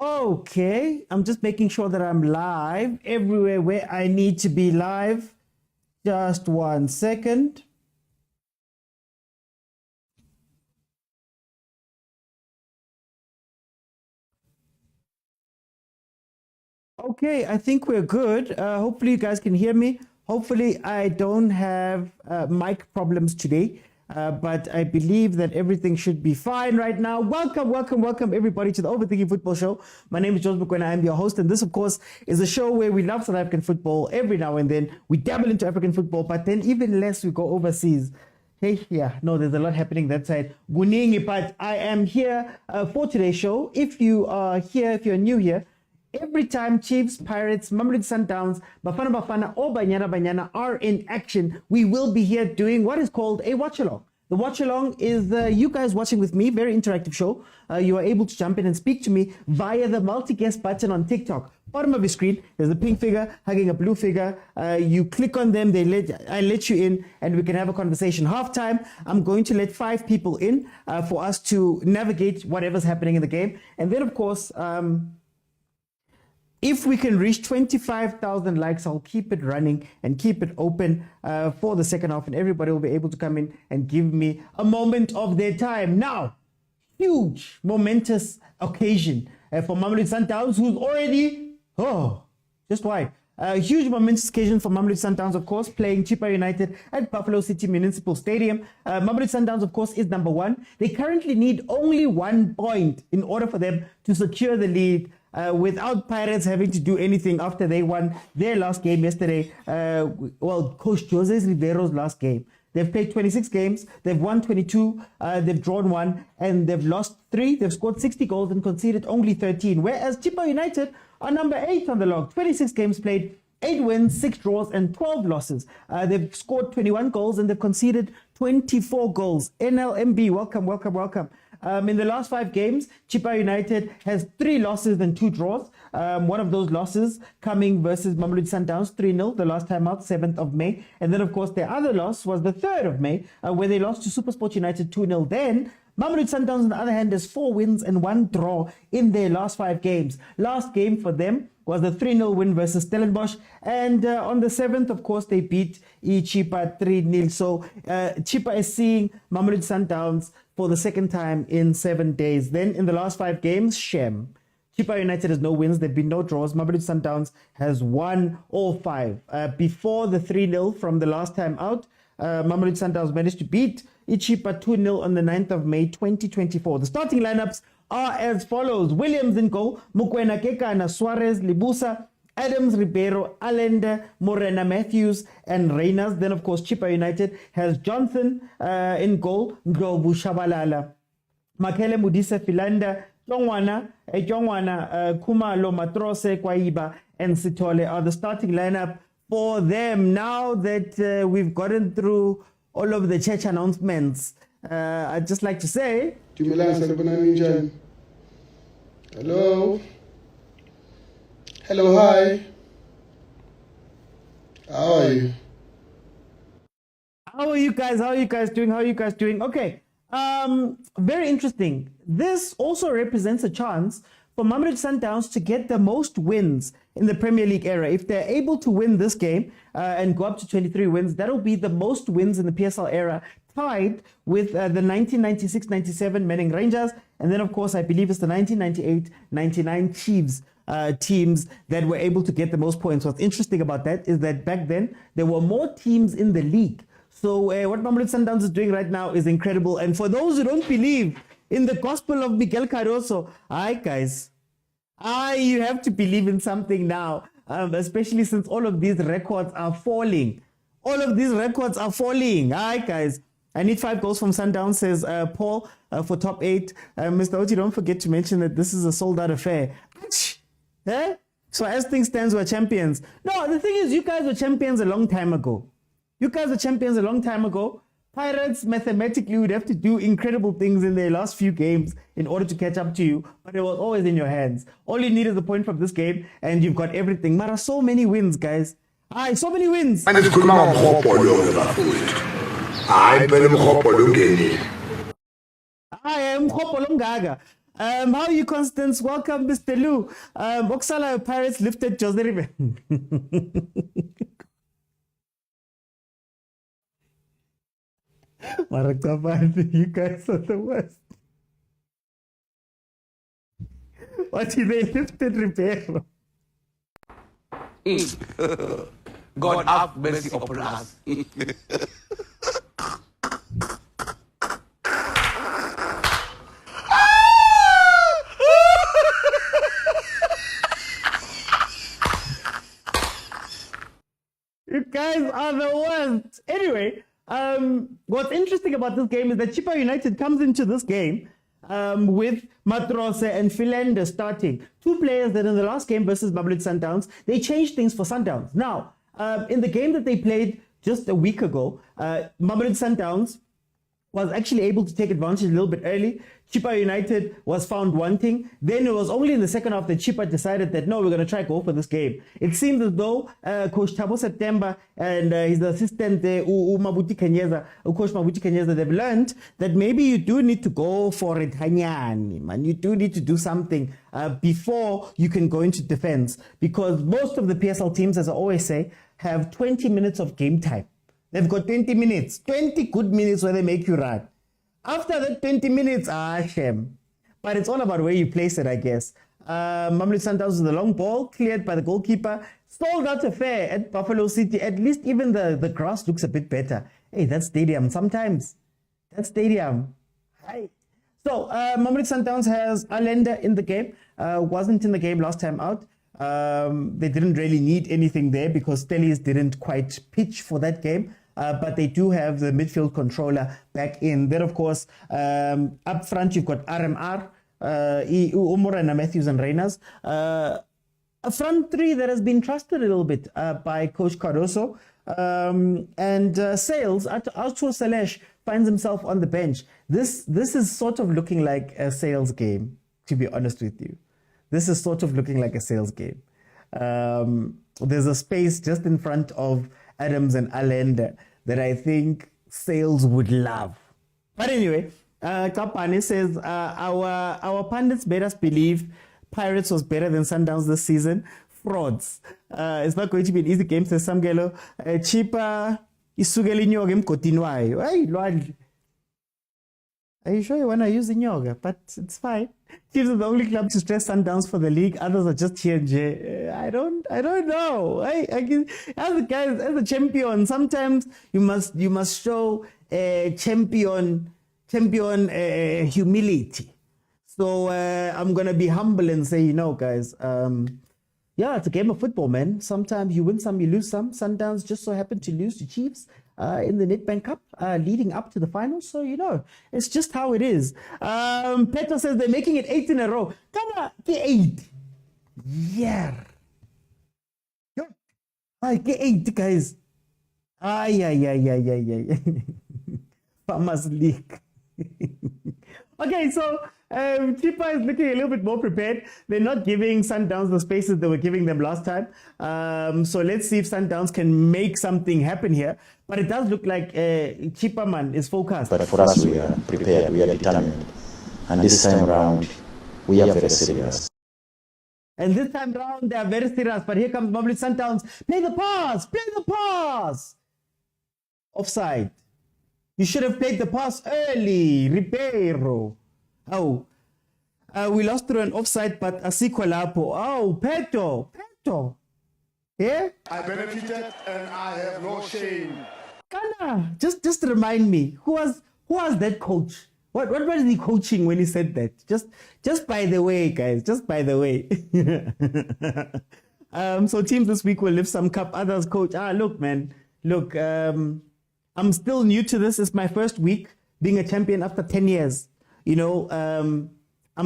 Okay, I'm just making sure that I'm live everywhere where I need to be live. Just 1 second. Okay, I think we're good. Hopefully you guys can hear me. Hopefully I don't have mic problems today. But I believe that everything should be fine right now. Welcome everybody to the Overthinking Football Show. My name is Mokwena. I'm your host, and this, of course, is a show where we love South African football. Every now and then we dabble into African football, but then even less we go overseas. Hey, yeah, no, there's a lot happening that side. Guningi, but I am here for today's show. If you are here, if you're new here, every time Chiefs, Pirates, Mamelodi Sundowns, Bafana, or Banyana are in action, we will be here doing what is called a watch-along. The watch-along is you guys watching with me, very interactive show. You are able to jump in and speak to me via the multi-guest button on TikTok. Bottom of your screen, there's a pink figure hugging a blue figure. You click on them, I let you in, and we can have a conversation. Halftime, I'm going to let 5 people in for us to navigate whatever's happening in the game. And then, of course, if we can reach 25,000 likes, I'll keep it running and keep it open for the second half, and everybody will be able to come in and give me a moment of their time. Now, huge, momentous occasion for Mamelodi Sundowns, who's already, just wide. A huge momentous occasion for Mamelodi Sundowns, of course, playing CHIPPA United at Buffalo City Municipal Stadium. Mamelodi Sundowns, of course, is number 1. They currently need only 1 point in order for them to secure the lead without Pirates having to do anything after they won their last game yesterday. Coach Jose Rivero's last game. They've played 26 games, they've won 22, they've drawn 1, and they've lost 3. They've scored 60 goals and conceded only 13, whereas CHIPPA United are number 8 on the log. 26 games played, 8 wins, 6 draws, and 12 losses. They've scored 21 goals and they've conceded 24 goals. NLMB, welcome. In the last 5 games, CHIPPA United has 3 losses and 2 draws. One of those losses coming versus Mamelodi Sundowns 3-0 the last time out, 7th of May. And then, of course, their other loss was the 3rd of May, where they lost to SuperSport United 2-0. Then, Mamelodi Sundowns, on the other hand, has 4 wins and 1 draw in their last 5 games. Last game for them was the 3-0 win versus Stellenbosch. And on the 7th, of course, they beat CHIPPA 3-0. So CHIPPA is seeing Mamelodi Sundowns for the second time in 7 days. Then in the last 5 games, Shem. CHIPPA United has no wins. There have been no draws. Mamelodi Sundowns has won all 5. Before the 3-0 from the last time out, Mamelodi Sundowns managed to beat CHIPPA 2-0 on the 9th of May 2024. The starting lineups are as follows. Williams in goal, Mokwena, Kekana, Suarez, Libusa, Adams, Ribeiro, Allende, Morena, Matthews, and Reyners. Then, of course, CHIPPA United has Johnson in goal, Ndlovu Shabalala, Makele Mudisa Filanda, Jongwana, Kumalo, Matrose, Kwaiba, and Sitole are the starting lineup for them. Now that we've gotten through all of the church announcements, I'd just like to say, Hello, hi. How are you? How are you guys doing? Okay. Very interesting. This also represents a chance for Mamelodi Sundowns to get the most wins in the Premier League era. If they're able to win this game and go up to 23 wins, that'll be the most wins in the PSL era, tied with the 1996-97 Manning Rangers, and then, of course, I believe it's the 1998-99 Chiefs teams that were able to get the most points. What's interesting about that is that back then, there were more teams in the league. So what Mamelodi Sundowns is doing right now is incredible. And for those who don't believe in the gospel of Miguel Cardoso, guys, you have to believe in something now, especially since all of these records are falling. Guys. I need 5 goals from Sundowns, says Paul, for top 8. Mr. Oti, don't forget to mention that this is a sold-out affair. So as things stand, we're champions. No, the thing is, you guys were champions a long time ago. Pirates mathematically would have to do incredible things in their last few games in order to catch up to you, but it was always in your hands. All you need is a point from this game, and you've got everything. Mara, so many wins, guys. So many wins. How are you, Constance? Welcome, Mr. Lou. Oksala Pirates lifted Jose River. Marakabani, you guys are the worst. What did they lifted Ribeiro? God have mercy upon us. You guys are the worst. Anyway, what's interesting about this game is that CHIPPA United comes into this game with Matrose and Philander starting. Two players that in the last game versus Mamelodi Sundowns, they changed things for Sundowns. Now, in the game that they played just a week ago, Mamelodi Sundowns was actually able to take advantage a little bit early. CHIPPA United was found wanting. Then it was only in the second half that CHIPPA decided that, no, we're going to try go for this game. It seemed as though Coach Thabo September and his assistant, Coach Mabuti Kenyeza, they've learned that maybe you do need to go for it, khanye, man. You do need to do something before you can go into defense. Because most of the PSL teams, as I always say, have 20 minutes of game time. They've got 20 minutes, 20 good minutes where they make you run. After that 20 minutes, shame. But it's all about where you place it, I guess. Mamelodi Sundowns with the long ball, cleared by the goalkeeper. Sold out affair at Buffalo City. At least even the grass looks a bit better. Hey, that stadium, sometimes. That stadium. Hi. So, Mamelodi Sundowns has Allende in the game. Wasn't in the game last time out. They didn't really need anything there because Stellies didn't quite pitch for that game. But they do have the midfield controller back in. Then, of course, up front, you've got RMR, Umorana, Matthews, and Reyners. A front three that has been trusted a little bit by Coach Cardoso. And Sales, Arthur Selesh finds himself on the bench. This is sort of looking like a Sales game, to be honest with you. This is sort of looking like a Sales game. There's a space just in front of Adams and Allende that I think Sales would love. But anyway, Kapane says, our pundits made us believe Pirates was better than Sundowns this season. Frauds. It's not going to be an easy game, says Samgelo. CHIPPA isugeli nyoga mkotinwayo. Hey, Lord. Are you sure you want to use the yoga? But it's fine. Chiefs are the only club to stress Sundowns for the league. Others are just here and there. I don't know. As a champion, sometimes you must show champion humility. So I'm gonna be humble and say, guys, yeah, it's a game of football, man. Sometimes you win some, you lose some. Sundowns just so happen to lose to Chiefs in the Nedbank Cup leading up to the finals. So, it's just how it is. Petro says they're making it 8 in a row. Come on, get 8. Yeah. Get 8, guys. Farmers League. Okay, so CHIPPA is looking a little bit more prepared. They're not giving Sundowns the spaces they were giving them last time. So let's see if Sundowns can make something happen here. But it does look like CHIPPA man is focused. But for us, we are prepared, we are determined. And this time around, we are very serious. And this time around, they are very serious. But here comes Mamelodi Sundowns. Play the pass! Offside. You should have played the pass early, Ribeiro. Oh, we lost through an offside, but Asikwa Lapo. Oh, Petro. Yeah? I benefited and I have no shame. Kana, just remind me, who was that coach? What was he coaching when he said that? Just by the way, guys, just by the way. So teams this week will lift some cup. Others coach. Look, man. Look, I'm still new to this. It's my first week being a champion after 10 years. I'm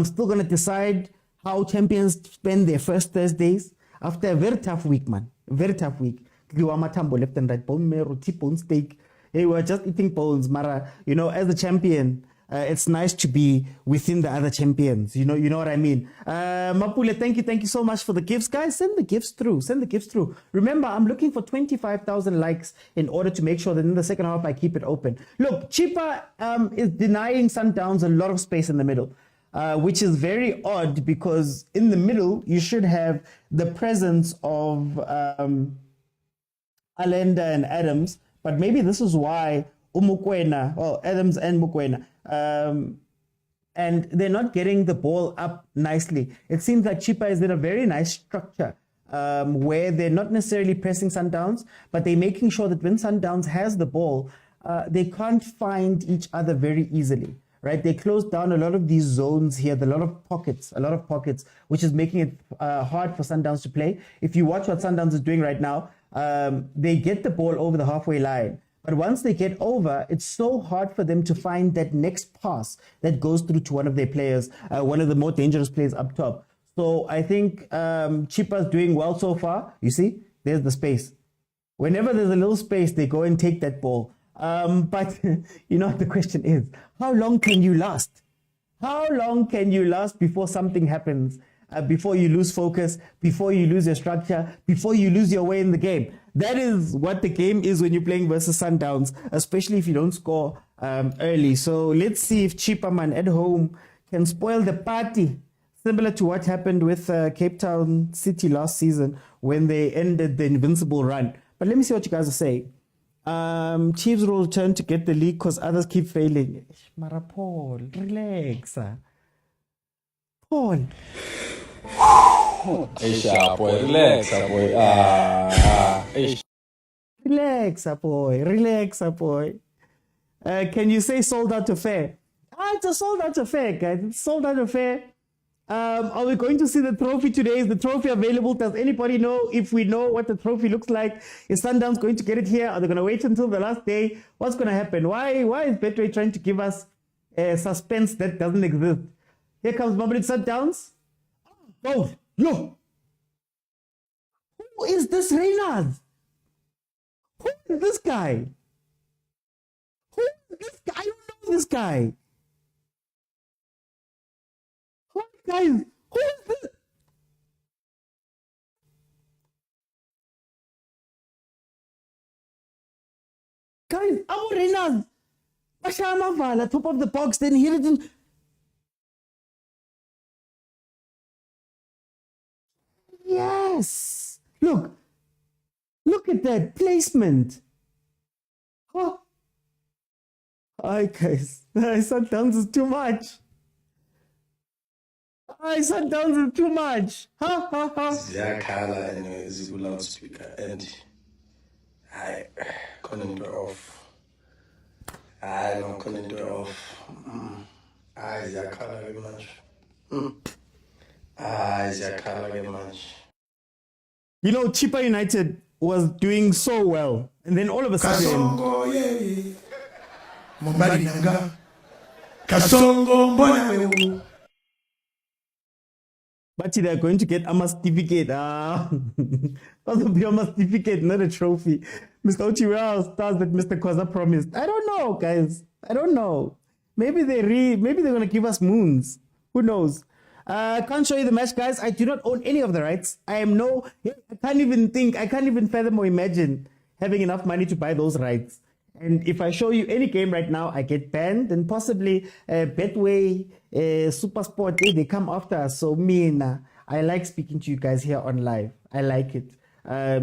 still going to decide how champions spend their first Thursdays after a very tough week, man. Very tough week. Matambo left and right, bone marrow, T-bone steak. Hey, we're just eating bones, Mara. As a champion, it's nice to be within the other champions. You know what I mean? Mapule, thank you so much for the gifts. Guys, send the gifts through. Remember, I'm looking for 25,000 likes in order to make sure that in the second half I keep it open. Look, CHIPPA is denying Sundowns a lot of space in the middle. which is very odd because in the middle you should have the presence of Allende and Adams, but maybe this is why Mokwena, well, Adams and Mokwena, and they're not getting the ball up nicely. It seems like CHIPPA is in a very nice structure where they're not necessarily pressing Sundowns, but they're making sure that when Sundowns has the ball, they can't find each other very easily, right? They close down a lot of these zones here, a lot of pockets, which is making it hard for Sundowns to play. If you watch what Sundowns is doing right now, they get the ball over the halfway line. But once they get over, it's so hard for them to find that next pass that goes through to one of their players, one of the more dangerous players up top. So I think CHIPPA's doing well so far. You see, there's the space. Whenever there's a little space, they go and take that ball. But you know what the question is? How long can you last? How long can you last before something happens? Before you lose focus, before you lose your structure, before you lose your way in the game. That is what the game is when you're playing versus Sundowns, especially if you don't score early. So let's see if CHIPPA man at home can spoil the party, similar to what happened with Cape Town City last season when they ended the invincible run. But let me see what you guys are saying. Chiefs will return to get the league because others keep failing. Mara Paul, relax. Paul. Boy, relax, boy. Relax, boy. Relax, boy. Can you say sold out affair? It's a sold out affair, guys. It's sold out affair. Are we going to see the trophy today? Is the trophy available? Does anybody know if we know what the trophy looks like? Is Sundowns going to get it here? Are they going to wait until the last day? What's going to happen? Why is Betway trying to give us suspense that doesn't exist? Here comes Mamelodi Sundowns. Oh, yo! Who is this Reynard? Who is this guy? Who is this guy? I don't know this guy. Guys, who is this? Guys, Abu Reynard. Bashama Vala, top of the box, then here it is. Yes. Look at that placement. Oh. Hi guys. Sundowns is too much. Sundowns is too much. Ziyakhala anyway, ziku loudspeaker and I couldn't do it off. I don't couldn't do it off. Ziyakhala very much. Ziyakhala very much. You know, CHIPPA United was doing so well, and then all of a sudden, Kasongo, yeah. Mobali nanga. Kasongo, mbona. but they're going to get a certificate. That will be a certificate, not a trophy. Mr. Ochi, where are stars that Mr. Khoza promised? I don't know, guys. I don't know. Maybe they're going to give us moons. Who knows? I can't show you the match, guys. I do not own any of the rights. I can't even fathom or imagine having enough money to buy those rights. And if I show you any game right now, I get banned, and possibly Betway, Supersport, they come after us. So I like speaking to you guys here on live. I like it.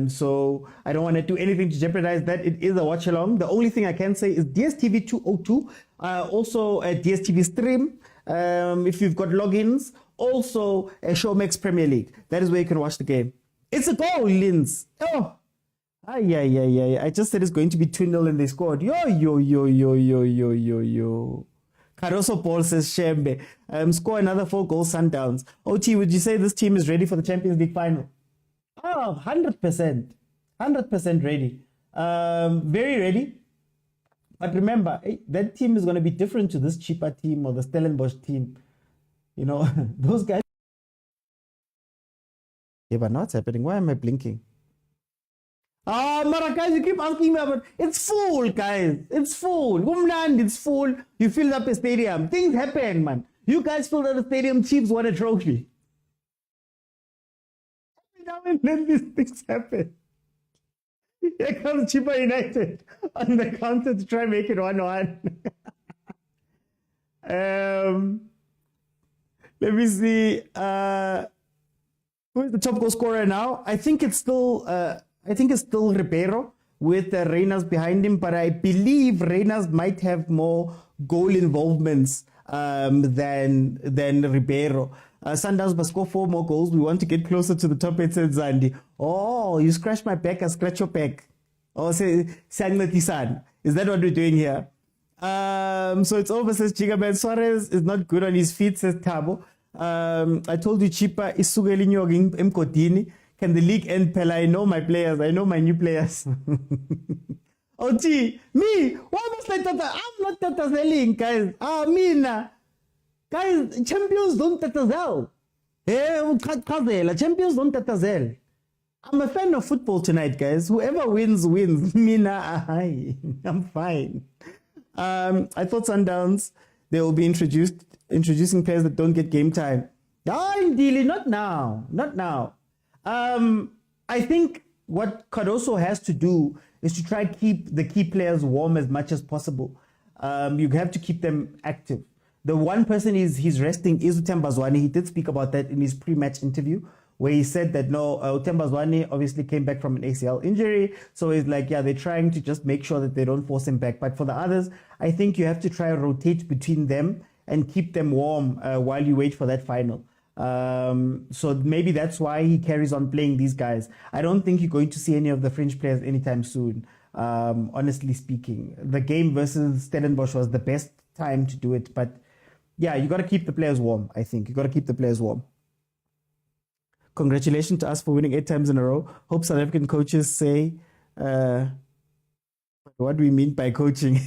So I don't want to do anything to jeopardize that. It is a watch along. The only thing I can say is DSTV 202, also a DSTV stream. If you've got logins, also a Showmax Premier League. That is where you can watch the game. It's a goal, Linz. Oh. I just said it's going to be 2-0 and they scored. Yo. Caruso Paul says Shembe. Score another 4 goals, Sundowns. OT, would you say this team is ready for the Champions League final? Oh, 100%. 100% ready. Very ready. But remember, that team is going to be different to this CHIPPA team or the Stellenbosch team. You know, those guys. Yeah, but now what's happening? Why am I blinking? Mara, guys, you keep asking me about it's full, guys. It's full. Homeland, it's full. You filled up a stadium. Things happen, man. You guys filled up a stadium. Chiefs won a trophy. Every now and then these things happen. Here comes CHIPPA United on the counter to try and make it 1-1. Let me see. Who is the top goal scorer now? I think it's still Ribeiro with Reyners behind him, but I believe Reyners might have more goal involvements than Ribeiro. Sundowns must score 4 more goals. We want to get closer to the top 8, said Zandi. Oh, you scratch my back, I scratch your back. Oh, say Sangmatisan. Is that what we're doing here? So it's over, says Chigaman. Suarez is not good on his feet, says Tabo. I told you CHIPPA is sugelinyo mkodini. Can the league end, Pella? I know my players. I know my new players. Oh, gee, me? Why must I tata? I'm not tatazeling, guys. Mina. Guys, champions don't tatazel. Champions don't tatazel. I'm a fan of football tonight, guys. Whoever wins, wins. Mina, I'm fine. I thought Sundowns, they will be introducing players that don't get game time. Indeed, not now. Not now. I think what Cardoso has to do is to try to keep the key players warm as much as possible. You have to keep them active. The one person he's resting is Utembazwane. He did speak about that in his pre-match interview, where he said that no, Utembazwane obviously came back from an ACL injury. So he's like, yeah, they're trying to just make sure that they don't force him back. But for the others, I think you have to try and rotate between them and keep them warm while you wait for that final. So maybe that's why he carries on playing these guys. I don't think you're going to see any of the French players anytime soon, honestly speaking. The game versus Stellenbosch was the best time to do it. But yeah, you got to keep the players warm, I think. You got to keep the players warm. Congratulations to us for winning 8 times in a row. Hope South African coaches say, what do we mean by coaching?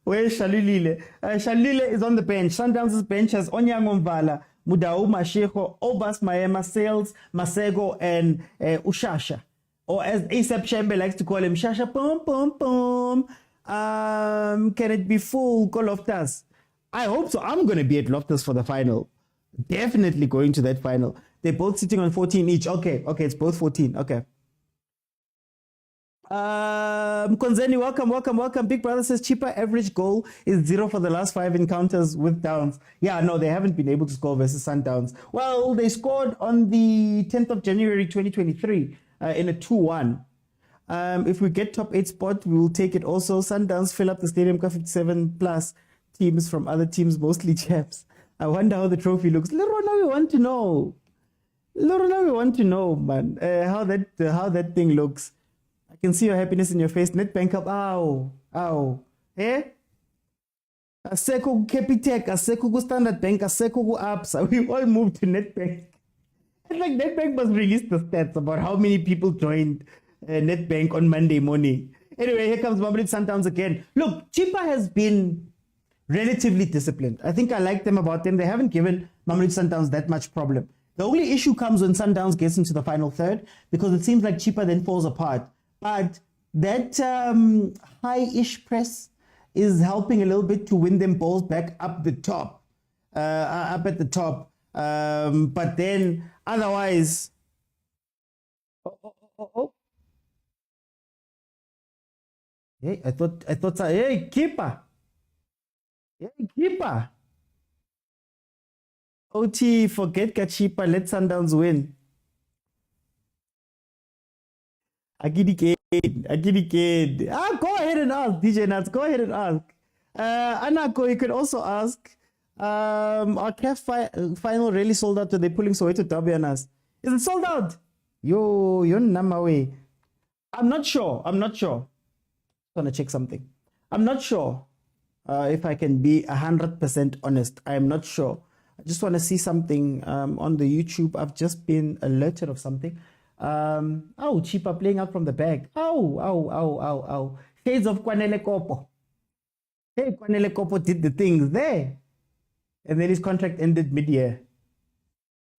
Where's Shalulile? Shalulile is on the bench. Sundowns' bench has Onyango Mvala, Mudau Mashego, Obas Maema, Sales, Masego, and Ushasha. Or as ASAP Shembe likes to call him, Shasha Pum Pum Pum. Can it be full? Go Loftus. I hope so. I'm going to be at Loftus for the final. Definitely going to that final. They're both sitting on 14 each. Okay, it's both 14. Okay. Konzeni, welcome. Big Brother says CHIPPA average goal is 0 for the last 5 encounters with Downs. Yeah, no, they haven't been able to score versus Sundowns. Well, they scored on the 10th of January 2023 in a 2-1. If we get top 8 spot, we will take it also. Sundowns fill up the stadium, 57 plus teams from other teams, mostly chaps. I wonder how the trophy looks. Lorona, we want to know. Man, how that thing looks. I can see your happiness in your face. Nedbank Cup, ow. Eh? Aseko Capitec, Aseko Standard Bank, Aseko Absa. We all moved to Nedbank. It's like Nedbank must release the stats about how many people joined Nedbank on Monday morning. Anyway, here comes Mamelodi Sundowns again. Look, CHIPPA has been relatively disciplined. I think I like them about them. They haven't given Mamelodi Sundowns that much problem. The only issue comes when Sundowns gets into the final third, because it seems like CHIPPA then falls apart. But that high-ish press is helping a little bit to win them balls back up the top, up at the top. But then otherwise, Hey, I thought, hey, keeper. OT, forget CHIPPA, let Sundowns win. Agidi kid. Go ahead and ask, DJ Nuts. Go ahead and ask. Anako, you could also ask, our CAF final really sold out? Are they pulling Soweto Derby on us? Is it sold out? You're Namawe. I'm not sure. I'm gonna check something. I'm not sure if I can be 100% honest. I'm not sure. I just want to see something on the YouTube. I've just been alerted of something. CHIPPA playing out from the back. Shades of Kwanele Kopo. Hey, Kwanele Kopo did the things there. And then his contract ended mid-year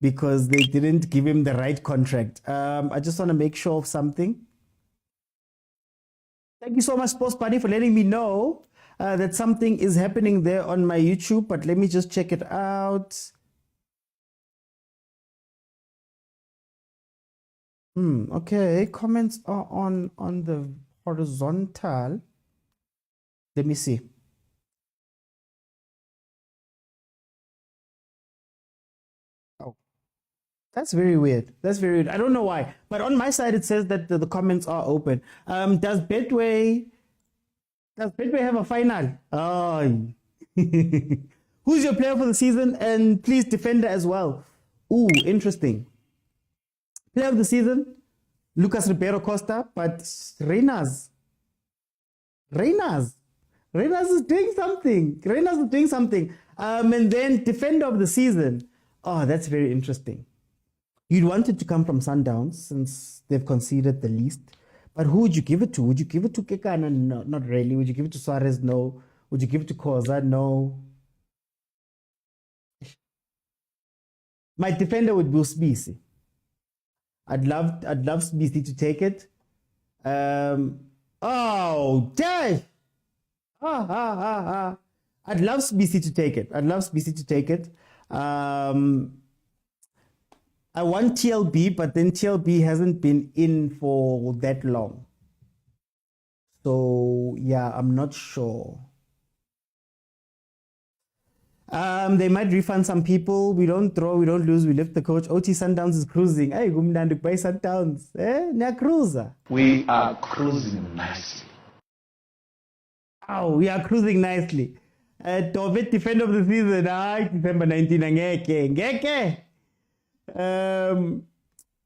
because they didn't give him the right contract. I just want to make sure of something. Thank you so much, Sports Party, for letting me know that something is happening there on my YouTube, but let me just check it out. Okay, comments are on the horizontal. Let me see. That's very weird. That's very weird. I don't know why. But on my side, it says that the comments are open. Does Betway have a final? Oh. Who's your player for the season? And please, defender as well. Ooh, interesting. Player of the season, Lucas Ribeiro Costa, but Reyners is doing something. And then defender of the season. Oh, that's very interesting. You'd want it to come from Sundowns since they've conceded the least. But who would you give it to? Would you give it to Kekana? No, not really. Would you give it to Suarez? No. Would you give it to Khoza? No. My defender would be Spisi. I'd love Spisi to take it. Oh, dash! I'd love Spisi to take it. I want TLB, but then TLB hasn't been in for that long. So, yeah, I'm not sure. They might refund some people. We don't throw, we don't lose, we lift the coach. OT Sundowns is cruising. Hey, Gumnanduk by Sundowns. Na cruiser. We are cruising nicely. Oh, we are cruising nicely. Tovet defender of the season. December 19. Ngeke.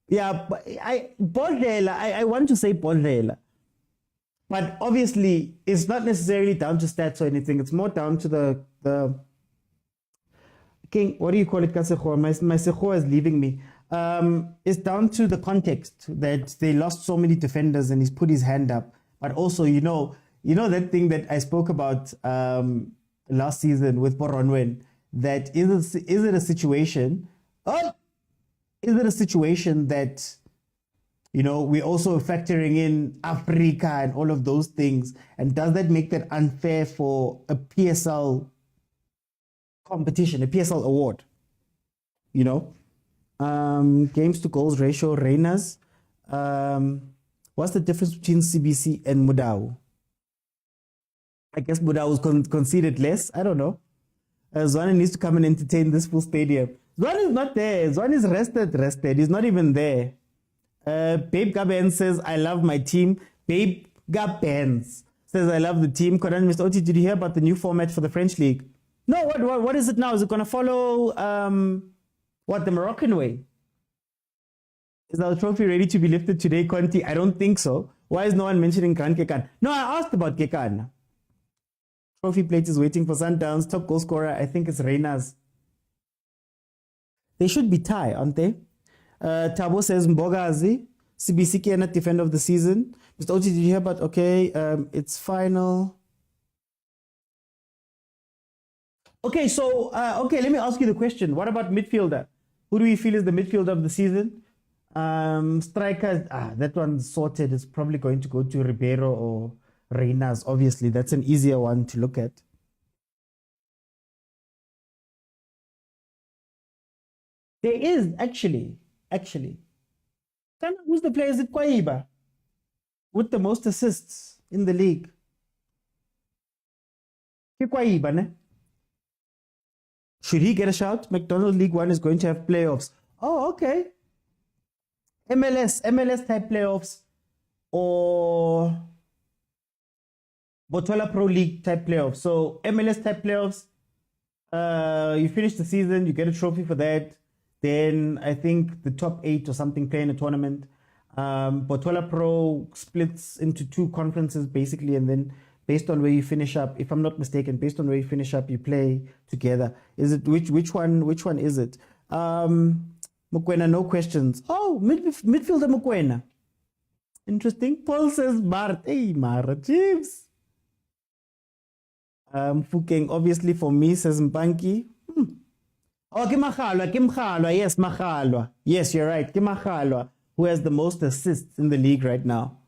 Yeah, I want to say Bodlela. But obviously, it's not necessarily down to stats or anything. It's more down to the King, what do you call it, Kaseho? My Seho is leaving me. It's down to the context that they lost so many defenders and he's put his hand up. But also, you know that thing that I spoke about last season with Boronwen, that is it a situation? Is it a situation that, we're also factoring in Africa and all of those things? And does that make that unfair for a PSL competition, a PSL award? Games to goals ratio, Reyners. What's the difference between CBC and Mudau? I guess Mudau was conceded less. I don't know. Zwane needs to come and entertain this full stadium. Zwane is not there. Zwane is rested. He's not even there. Babe Gavin says, I love my team. Babe Gabens says, I love the team. Koran, Mr. Oti, did you hear about the new format for the French League? No, what is it now? Is it going to follow, the Moroccan way? Is our trophy ready to be lifted today, Conti? I don't think so. Why is no one mentioning Gran Kekan? No, I asked about Kekan. Trophy plate is waiting for Sundowns. Top goal scorer, I think it's Reyners. They should be tie, aren't they? Tabo says Mbogazi, CBC Kenneth, defender of the season. Mr. Oti, did you hear about? Okay, it's final. Okay, so let me ask you the question. What about midfielder? Who do we feel is the midfielder of the season? Striker, that one's sorted. It's probably going to go to Ribeiro or Reyners. Obviously, that's an easier one to look at. There is actually. Who's the player? Is it Kwaiba? With the most assists in the league. Kwaiba, ne? Should he get a shout? McDonald's League 1 is going to have playoffs. Oh, okay. MLS type playoffs or Botola Pro League type playoffs. So MLS type playoffs, you finish the season, you get a trophy for that. Then I think the top 8 or something play in a tournament. Botola Pro splits into 2 conferences basically, and then based on where you finish up, if I'm not mistaken, based on where you finish up, you play together. Is it which one is it? Mokwena, no questions. Oh, midfielder Mokwena. Interesting. Paul says Bart. Hey, Mara Chiefs. Fukeng, obviously for me, says Mpanki. Oh, Kimachalwa. Yes, Machalwa. Yes, you're right. Kimachalwa, who has the most assists in the league right now.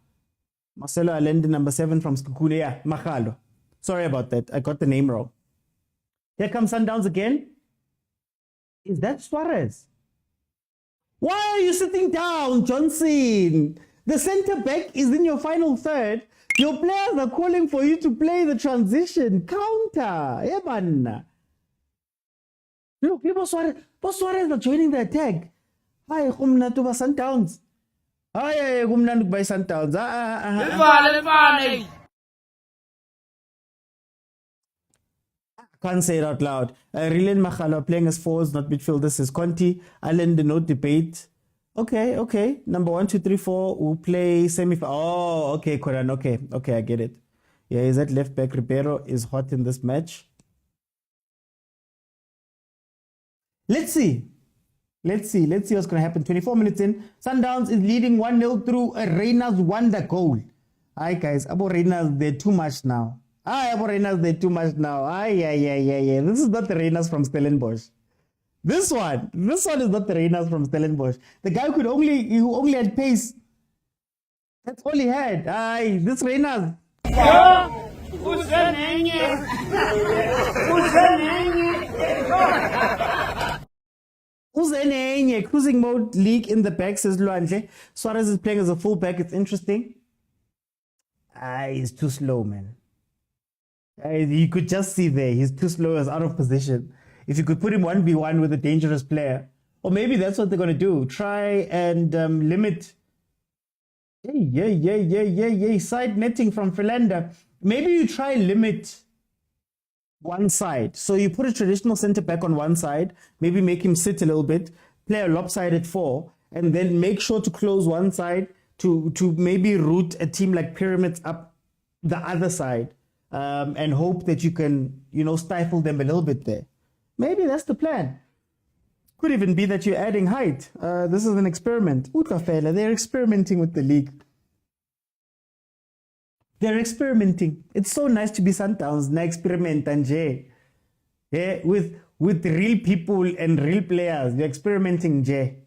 Marcelo Allende, number 7 from Skukule. Yeah, Machalwa. Sorry about that. I got the name wrong. Here comes Sundowns again. Is that Suarez? Why are you sitting down, Johnson? The center back is in your final third. Your players are calling for you to play the transition. Counter. Yeah, man. Look, Suarez are joining the attack. Hi, kumnandi ba Sundowns. Hi, kumnandi by Sundowns. Can't say it out loud. Rilen Magalo playing as forwards, not midfield. This is Conti. Alan, the no debate. Okay. Number 1, 2, 3, 4 will play semi. Oh, okay, Koran. Okay, I get it. Yeah, is that left back? Ribeiro is hot in this match. Let's see what's going to happen. 24 minutes in, Sundowns is leading 1-0 through a Reina's wonder goal. Hi guys, Abo Reina's, they're too much now. Abo Reina's, they're too much now. Yeah. This is not the Reinas from Stellenbosch. This one is not the Reinas from Stellenbosch. The guy who only had pace. That's all he had. This Reinas. Cruising mode league in the back, says Luanle. Suarez is playing as a fullback. It's interesting. He's too slow, man. You could just see there, he's too slow, he's out of position. If you could put him 1v1 with a dangerous player, or maybe that's what they're going to do. Try and limit. Side netting from Philander. Maybe you try limit one side. So you put a traditional center back on one side, maybe make him sit a little bit, play a lopsided 4, and then make sure to close one side to maybe route a team like Pyramids up the other side, and hope that you can, stifle them a little bit there. Maybe that's the plan. Could even be that you're adding height. This is an experiment. Utkafela, they're experimenting with the league. They're experimenting. It's so nice to be Sundowns, na experiment and Jay. Yeah, with real people and real players. You're experimenting, Jay.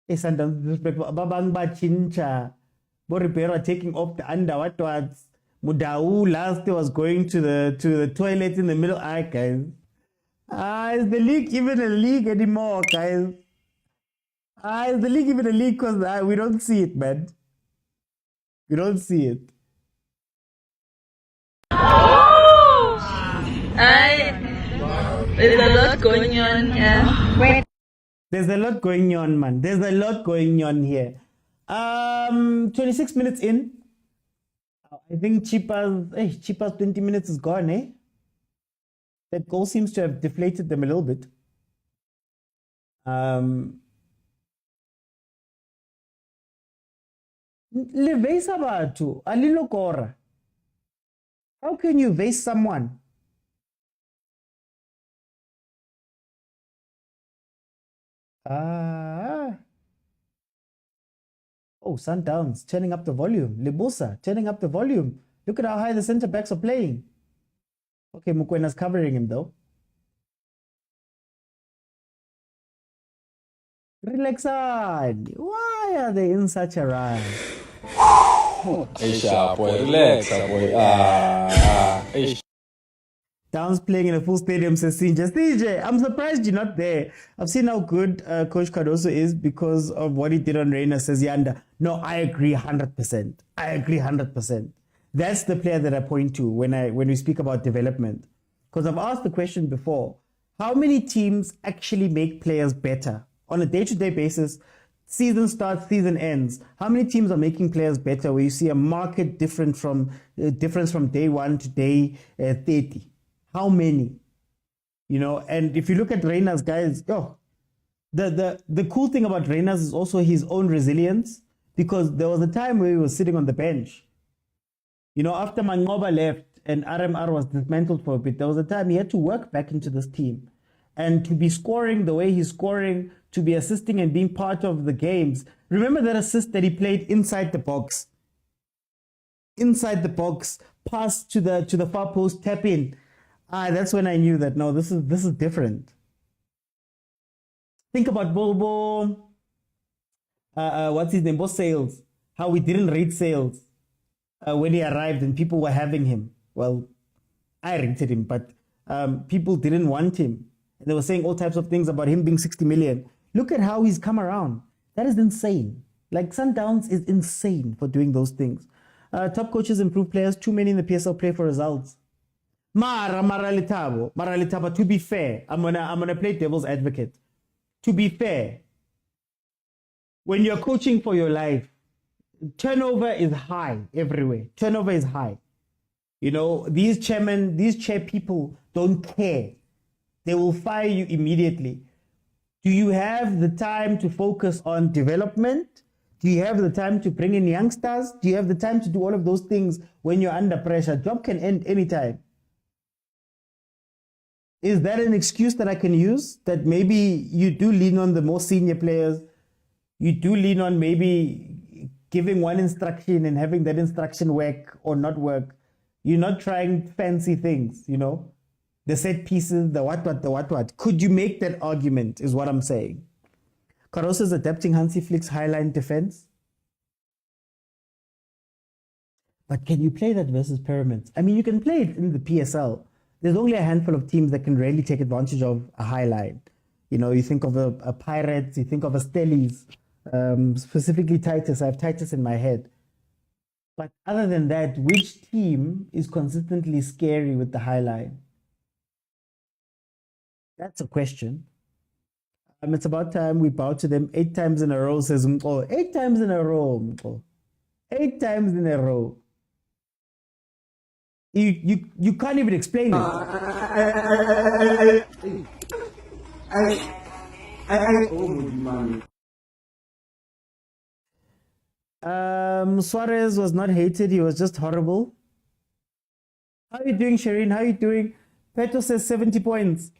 Hey, Sundowns, Babang Bachincha. Boripero are taking off the under. What was Mudau last day was going to the toilet in the middle. Guys. Is the league even a league anymore, guys? Is the league even a league? Because we don't see it, man. We don't see it. There's a lot going on here. There's a lot going on, man. There's a lot going on here. 26 minutes in. I think Chippa's 20 minutes is gone, eh? That goal seems to have deflated them a little bit. Le vase abantu, alilo kora. How can you vase someone? Oh, Sundowns turning up the volume. Libusa turning up the volume. Look at how high the center backs are playing. Okay, Mokwena's covering him though. Relax on. Why are they in such a rush? Boy, relax, boy. Downs playing in a full stadium, says CJ. I'm surprised you're not there. I've seen how good Coach Cardoso is because of what he did on Reina, says Yanda. No, I agree 100%. That's the player that I point to when we speak about development. Because I've asked the question before, how many teams actually make players better on a day-to-day basis? Season starts, season ends. How many teams are making players better where you see a market difference from day 1 to day 30? How many? And if you look at Reina's guys, the cool thing about Reina's is also his own resilience, because there was a time where he was sitting on the bench. After Mangoba left and RMR was dismantled for a bit, there was a time he had to work back into this team. And to be scoring the way he's scoring, to be assisting and being part of the games. Remember that assist that he played inside the box? Inside the box, pass to the far post, tap in. That's when I knew that, no, this is different. Think about Bobo, what's his name, Boss Sales, how we didn't rate Sales when he arrived and people were having him. Well, I rated him, but people didn't want him. And they were saying all types of things about him being 60 million. Look at how he's come around. That is insane. Like, Sundowns is insane for doing those things. Top coaches improve players. Too many in the PSL play for results. Litabo, to be fair, I'm gonna play devil's advocate. To be fair, when you're coaching for your life, turnover is high everywhere. Turnover is high. You know, these chair people don't care. They will fire you immediately. Do you have the time to focus on development? Do you have the time to bring in youngsters? Do you have the time to do all of those things when you're under pressure? Job can end anytime. Is that an excuse that I can use? That maybe you do lean on the more senior players, you do lean on maybe giving one instruction and having that instruction work or not work. You're not trying fancy things, you know, the set pieces, the what. Could you make that argument is what I'm saying. Caruso is adapting Hansi Flick's highline defense. But can you play that versus Pyramids? I mean, you can play it in the PSL. There's only a handful of teams that can really take advantage of a high line. You know, you think of a Pirates, you think of a Stellies, specifically Titus. I have Titus in my head. But other than that, which team is consistently scary with the high line? That's a question. It's about time we bow to them 8 times in a row, says Mko. 8 times in a row, Mko. 8 times in a row. You can't even explain it. Suarez was not hated, he was just horrible. How are you doing, Shireen? How are you doing? Petro says 70 points.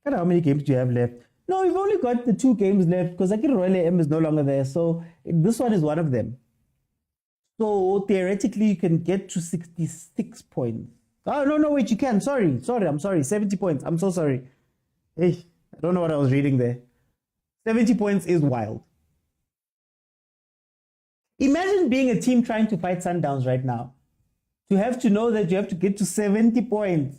I don't know how many games do you have left? No, we've only got the 2 games left because Akira Royale M is no longer there. So this one is one of them. So theoretically, you can get to 66 points. Oh, no, wait, you can. Sorry, I'm sorry. 70 points. I'm so sorry. Hey, I don't know what I was reading there. 70 points is wild. Imagine being a team trying to fight Sundowns right now. To have to know that you have to get to 70 points.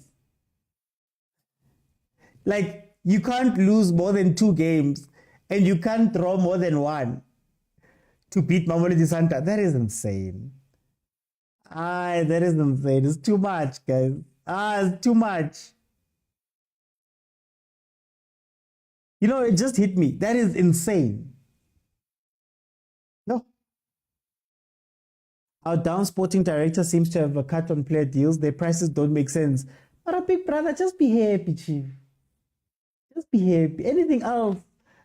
Like, you can't lose more than 2 games and you can't draw more than 1 to beat Mamelodi Sundowns. That is insane. That is insane. It's too much, guys. It's too much. You know, it just hit me. That is insane. No. Our down sporting director seems to have a cut on player deals. Their prices don't make sense. But a big brother, just be happy, chief. Just be happy. Anything else?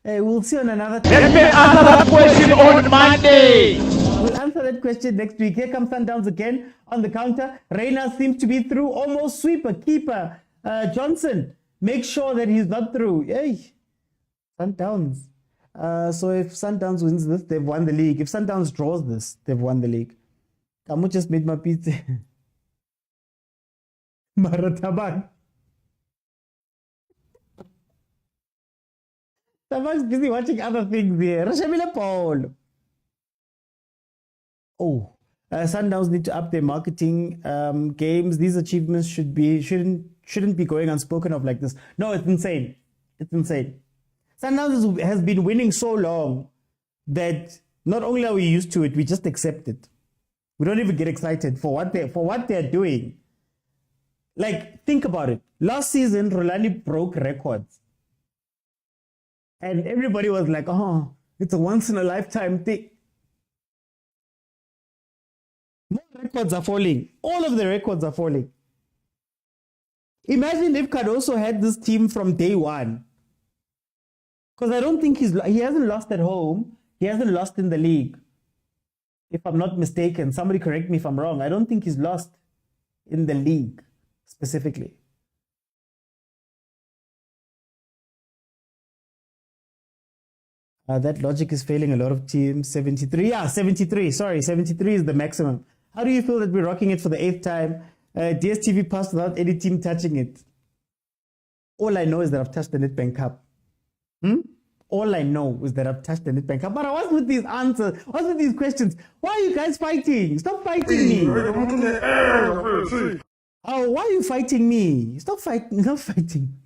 We'll see on another time. Let me answer that question on Monday. We'll answer that question next week. Here comes Sundowns again on the counter. Reina seems to be through. Almost sweeper. Keeper. Johnson. Make sure that he's not through. Yay. Sundowns. So if Sundowns wins this, they've won the league. If Sundowns draws this, they've won the league. Kamu just made my pizza. Marataban. Someone's busy watching other things here. Rashamila Paul. Oh, Sundowns need to up their marketing games. These achievements shouldn't be going unspoken of like this. No, it's insane. It's insane. Sundowns has been winning so long that not only are we used to it, we just accept it. We don't even get excited for what they're doing. Like, think about it. Last season, Rulani broke records. And everybody was like, oh, it's a once-in-a-lifetime thing. More records are falling. All of the records are falling. Imagine if Cardoso had this team from day one. Because I don't think he hasn't lost at home. He hasn't lost in the league. If I'm not mistaken, somebody correct me if I'm wrong. I don't think he's lost in the league specifically. That logic is failing a lot of teams. 73. Yeah, 73. Sorry, 73 is the maximum. How do you feel that we're rocking it for the 8th time? DSTV passed without any team touching it. All I know is that I've touched the Nedbank Cup. All I know is that I've touched the Nedbank Cup. But what's with these answers? What's with these questions? Why are you guys fighting? Stop fighting me. Oh, why are you fighting me? Stop fighting. Stop fighting.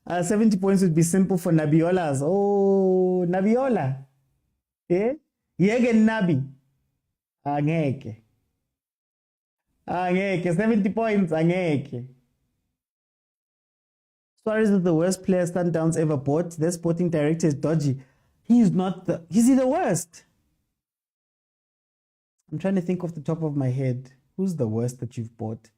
70 points would be simple for Nabiolas. Oh, Nabiola. Eh? Yege Nabi. Angeke. Angeke, 70 points, angeke. Suarez is the worst player Sundowns ever bought. Their sporting director is dodgy. Is he the worst? I'm trying to think off the top of my head. Who's the worst that you've bought?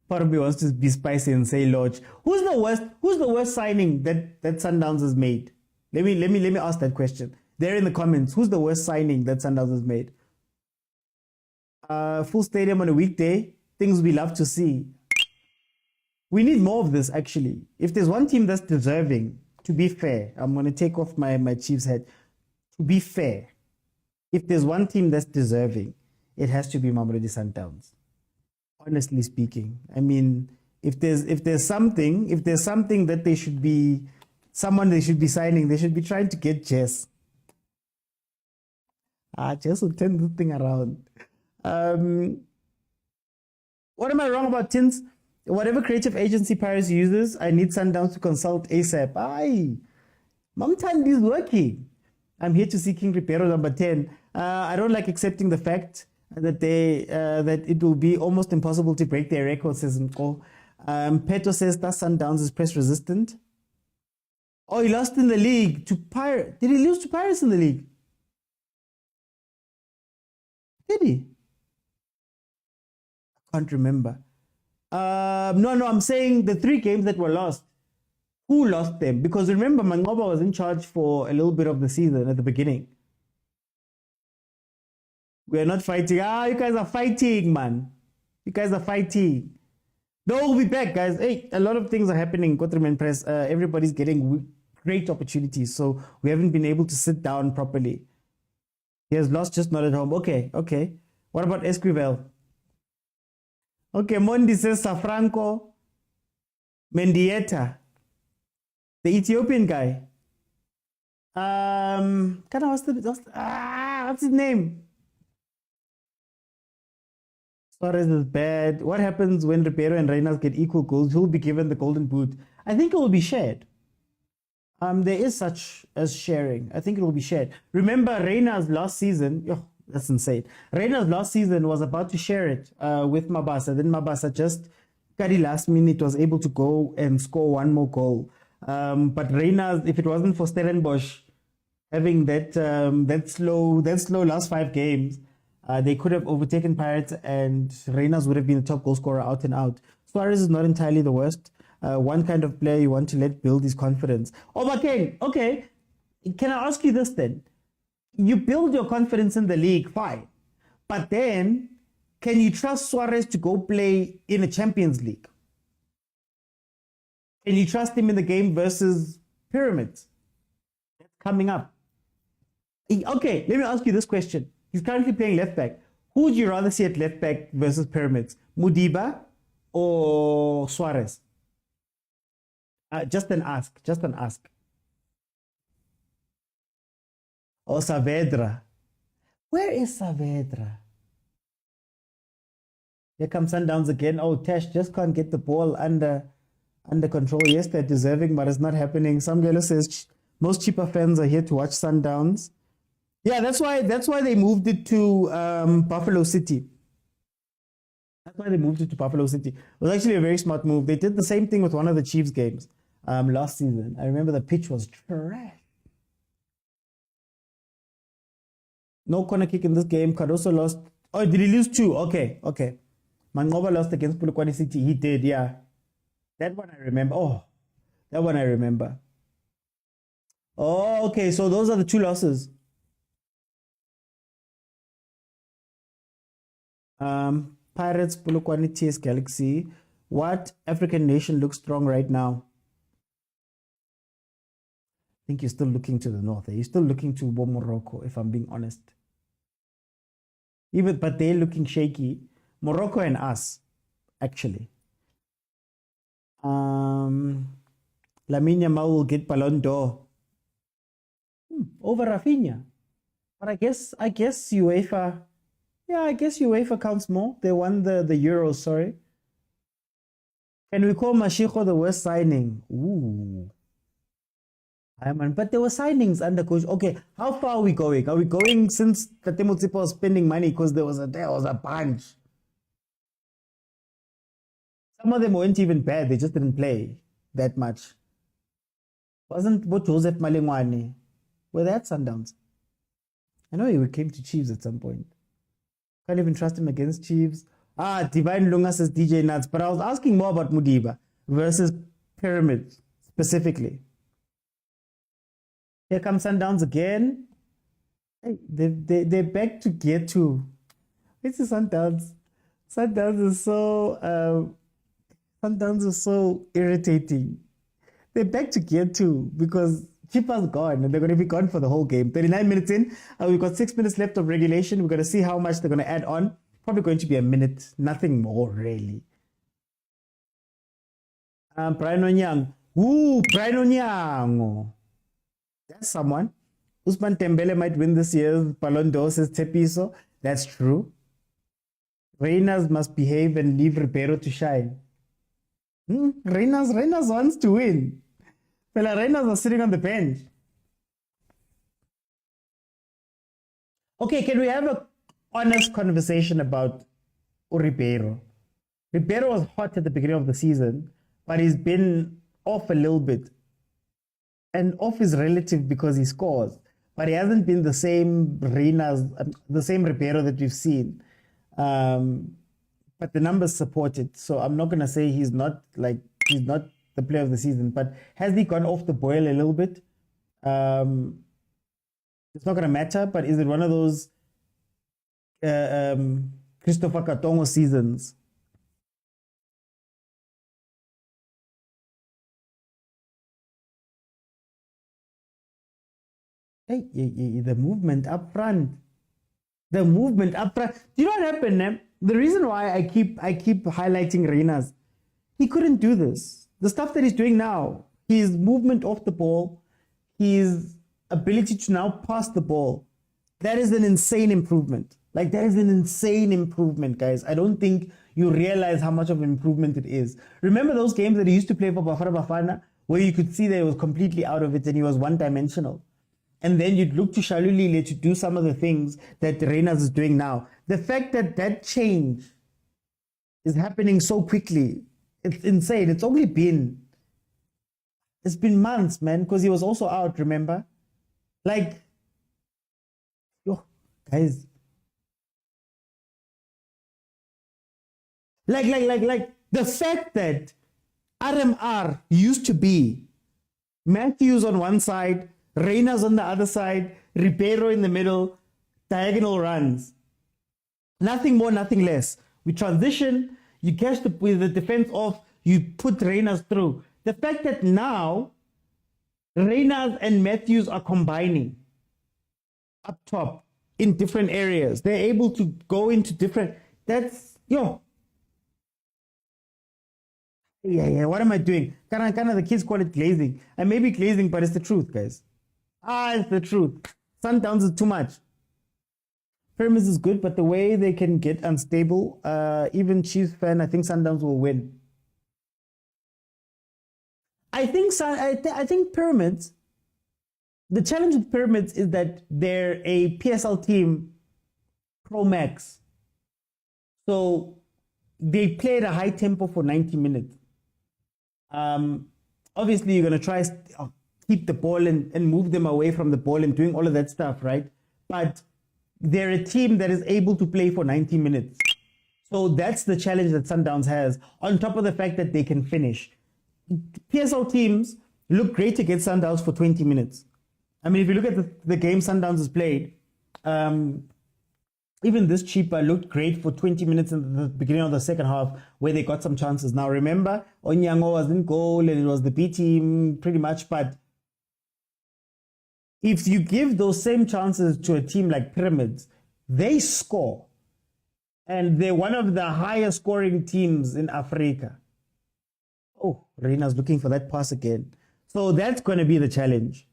Part of me wants to be spicy and say Lodge. Who's the worst signing that Sundowns has made? Let me ask that question. There in the comments, who's the worst signing that Sundowns has made? Full stadium on a weekday, things we love to see. We need more of this, actually. If there's one team that's deserving, to be fair, I'm going to take off my Chiefs hat. To be fair, if there's one team that's deserving, it has to be Mamelodi Sundowns. Honestly speaking, I mean, if there's something that they should be signing, they should be trying to get Jess. Jess will turn this thing around. What am I wrong about, Tins? Whatever creative agency Paris uses, I need Sundowns to consult ASAP. Aye, Mamtand is working. I'm here to see King Ribeiro number 10. I don't like accepting the fact that that it will be almost impossible to break their record, says Mko. Peto says that Sundowns is press resistant. Oh, he lost in the league to Pirates. Did he lose to Pirates in the league? Did he? I can't remember. No, I'm saying the 3 games that were lost. Who lost them? Because remember, Mangoba was in charge for a little bit of the season at the beginning. We're not fighting. You guys are fighting, man. You guys are fighting. No, we'll be back, guys. Hey, a lot of things are happening. Kotterman Press. Everybody's getting great opportunities. So we haven't been able to sit down properly. He has lost, just not at home. Okay. What about Esquivel? Okay, Mondi says Safranco Mendieta, the Ethiopian guy. What's his name? Suarez is bad. What happens when Ribeiro and Reynolds get equal goals? Who will be given the golden boot? I think it will be shared. There is such as sharing. I think it will be shared. Remember, Reynolds last season. Oh, that's insane. Reynolds last season was about to share it with Mabasa. Then Mabasa just, Kari last minute, was able to go and score one more goal. But Reynolds, if it wasn't for Stellenbosch having that slow last 5 games, they could have overtaken Pirates and Reynolds would have been the top goal scorer out and out. Suarez is not entirely the worst. One kind of player you want to let build his confidence. Oh, okay. Can I ask you this then? You build your confidence in the league, fine. But then, can you trust Suarez to go play in a Champions League? Can you trust him in the game versus Pyramids? That's coming up. Okay, let me ask you this question. He's currently playing left back. Who would you rather see at left back versus Pyramids? Mudiba or Suarez? Just an ask. Or Saavedra. Where is Saavedra? Here comes Sundowns again. Oh, Tash just can't get the ball under control. Yes, they're deserving, but it's not happening. Some girl says most CHIPPA fans are here to watch Sundowns. Yeah, that's why they moved it to Buffalo City. That's why they moved it to Buffalo City. It was actually a very smart move. They did the same thing with one of the Chiefs games last season. I remember the pitch was trash. No corner kick in this game. Cardoso lost. Oh, did he lose 2? Okay. Mangoba lost against Polokwane City. He did, yeah. That one I remember. Oh, okay. So those are the 2 losses. Pirates, Polokwane, TS Galaxy. What African nation looks strong right now? I think you're still looking to the north. You're still looking to Morocco, if I'm being honest. But they're looking shaky. Morocco and us, actually. Lamine Yamal will get Ballon d'Or over Rafinha. But I guess UEFA. Yeah, I guess UEFA counts more. They won the Euros, sorry. Can we call Mashiko the worst signing? Ooh. Man, but there were signings under coach. Okay, how far are we going? Are we going since Patrice Motsepe was spending money because there was a bunch? Some of them weren't even bad. They just didn't play that much. Wasn't what Joseph Malengwane? Were that Sundowns? I know he came to Chiefs at some point. Can't even trust him against Chiefs. Divine Lunga says DJ Nuts. But I was asking more about Mudiba versus Pyramid specifically. Here comes Sundowns again. Hey, they're back to gear 2. It's a Sundowns. Sundowns is so irritating. They're back to gear 2 because CHIPPA's gone and they're going to be gone for the whole game. 39 minutes in, we've got 6 minutes left of regulation. We're going to see how much they're going to add on. Probably going to be a minute, nothing more really. Brian Onyang. Brian Onyang. That's someone. Usman Tembele might win this year's Ballon d'Or, says Tepiso. That's true. Reyners must behave and leave Ribeiro to shine. Reyners wants to win. Well, Reyners are sitting on the bench. Okay, can we have an honest conversation about Ribeiro? Ribeiro was hot at the beginning of the season, but he's been off a little bit. And off is relative because he scores, but he hasn't been the same the same Ribeiro that we've seen. But the numbers support it, so I'm not gonna say he's not the player of the season. But has he gone off the boil a little bit? It's not gonna matter. But is it one of those Christopher Katongo seasons? Hey, the movement up front. The movement up front. Do you know what happened, man? The reason why I keep highlighting Reyners, he couldn't do this. The stuff that he's doing now, his movement off the ball, his ability to now pass the ball, that is an insane improvement. Like, that is an insane improvement, guys. I don't think you realize how much of an improvement it is. Remember those games that he used to play for Bafana, where you could see that he was completely out of it and he was one-dimensional? And then you'd look to Shalulile to do some of the things that Reyners is doing now. The fact that that change is happening so quickly, it's insane. It's been months, man, because he was also out, remember? Like, guys. Like, the fact that RMR used to be Matthews on one side, Reyners on the other side, Ribeiro in the middle, diagonal runs. Nothing more, nothing less. We transition, you catch the defense off, you put Reyners through. The fact that now Reyners and Matthews are combining up top in different areas. They're able to go into different, Yeah, what am I doing? Kind of the kids call it glazing. I may be glazing, but it's the truth, guys. It's the truth. Sundowns is too much. Pyramids is good, but the way they can get unstable, even Chiefs fan, I think Sundowns will win. I think Pyramids, the challenge with Pyramids is that they're a PSL team Pro Max. So they play at a high tempo for 90 minutes. Obviously, you're going to try keep the ball and move them away from the ball and doing all of that stuff, right? But they're a team that is able to play for 90 minutes. So that's the challenge that Sundowns has, on top of the fact that they can finish. PSL teams look great against Sundowns for 20 minutes. I mean, if you look at the game Sundowns has played, even this CHIPPA looked great for 20 minutes in the beginning of the second half, where they got some chances. Now, remember, Onyango was in goal and it was the B team pretty much, but if you give those same chances to a team like Pyramids, they score. And they're one of the highest scoring teams in Africa. Oh, Reina's looking for that pass again. So that's going to be the challenge.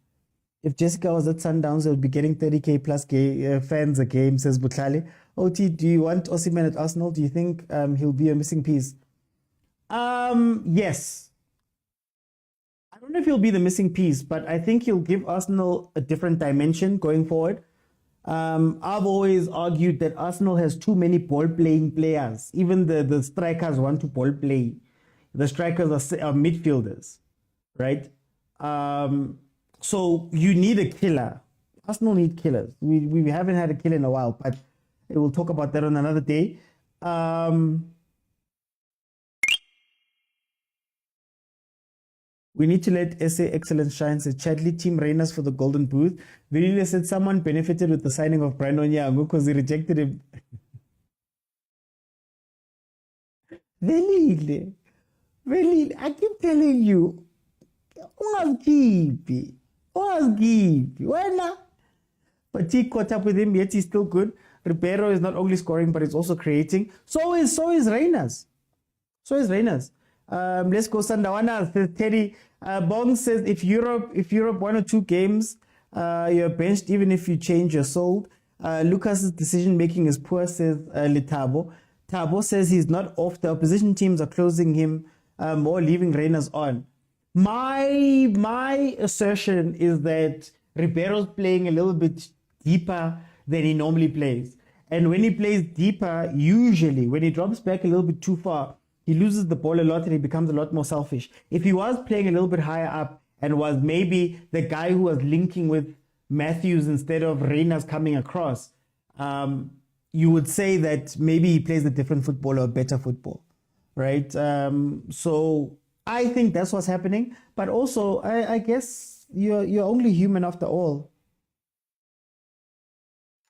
If Jessica was at Sundowns, they would be getting 30K plus fans a game, says Butlali. OT, do you want Osimhen at Arsenal? Do you think he'll be a missing piece? Yes. I don't don't know if he'll be the missing piece, but I think he'll give Arsenal a different dimension going forward. I've always argued that Arsenal has too many ball-playing players. Even the strikers want to ball play. The strikers are midfielders, right? So you need a killer. Arsenal need killers. We haven't had a killer in a while, but we'll talk about that on another day. We need to let SA Excellence shine, said Chadley. Team Rainers for the Golden Boot. Vilile said someone benefited with the signing of Brian Onyango because he rejected him. Velile, I keep telling you, ungazikhiphi. Wena. But he caught up with him, yet he's still good. Ribeiro is not only scoring, but he's also creating. So is Rainers. Let's go Sandawana, says Teddy. Bong says if Europe 1 or 2 games, you're benched even if you change, you're sold. Lucas's decision making is poor, says Litabo. Tabo says he's not off. The opposition teams are closing him or leaving Rainers on. My assertion is that Ribeiro's playing a little bit deeper than he normally plays. And when he plays deeper, usually when he drops back a little bit too far, he loses the ball a lot and he becomes a lot more selfish. If he was playing a little bit higher up and was maybe the guy who was linking with Matthews instead of Reyners coming across, you would say that maybe he plays a different football or a better football, right? So I think that's what's happening. But also, I guess you're only human after all.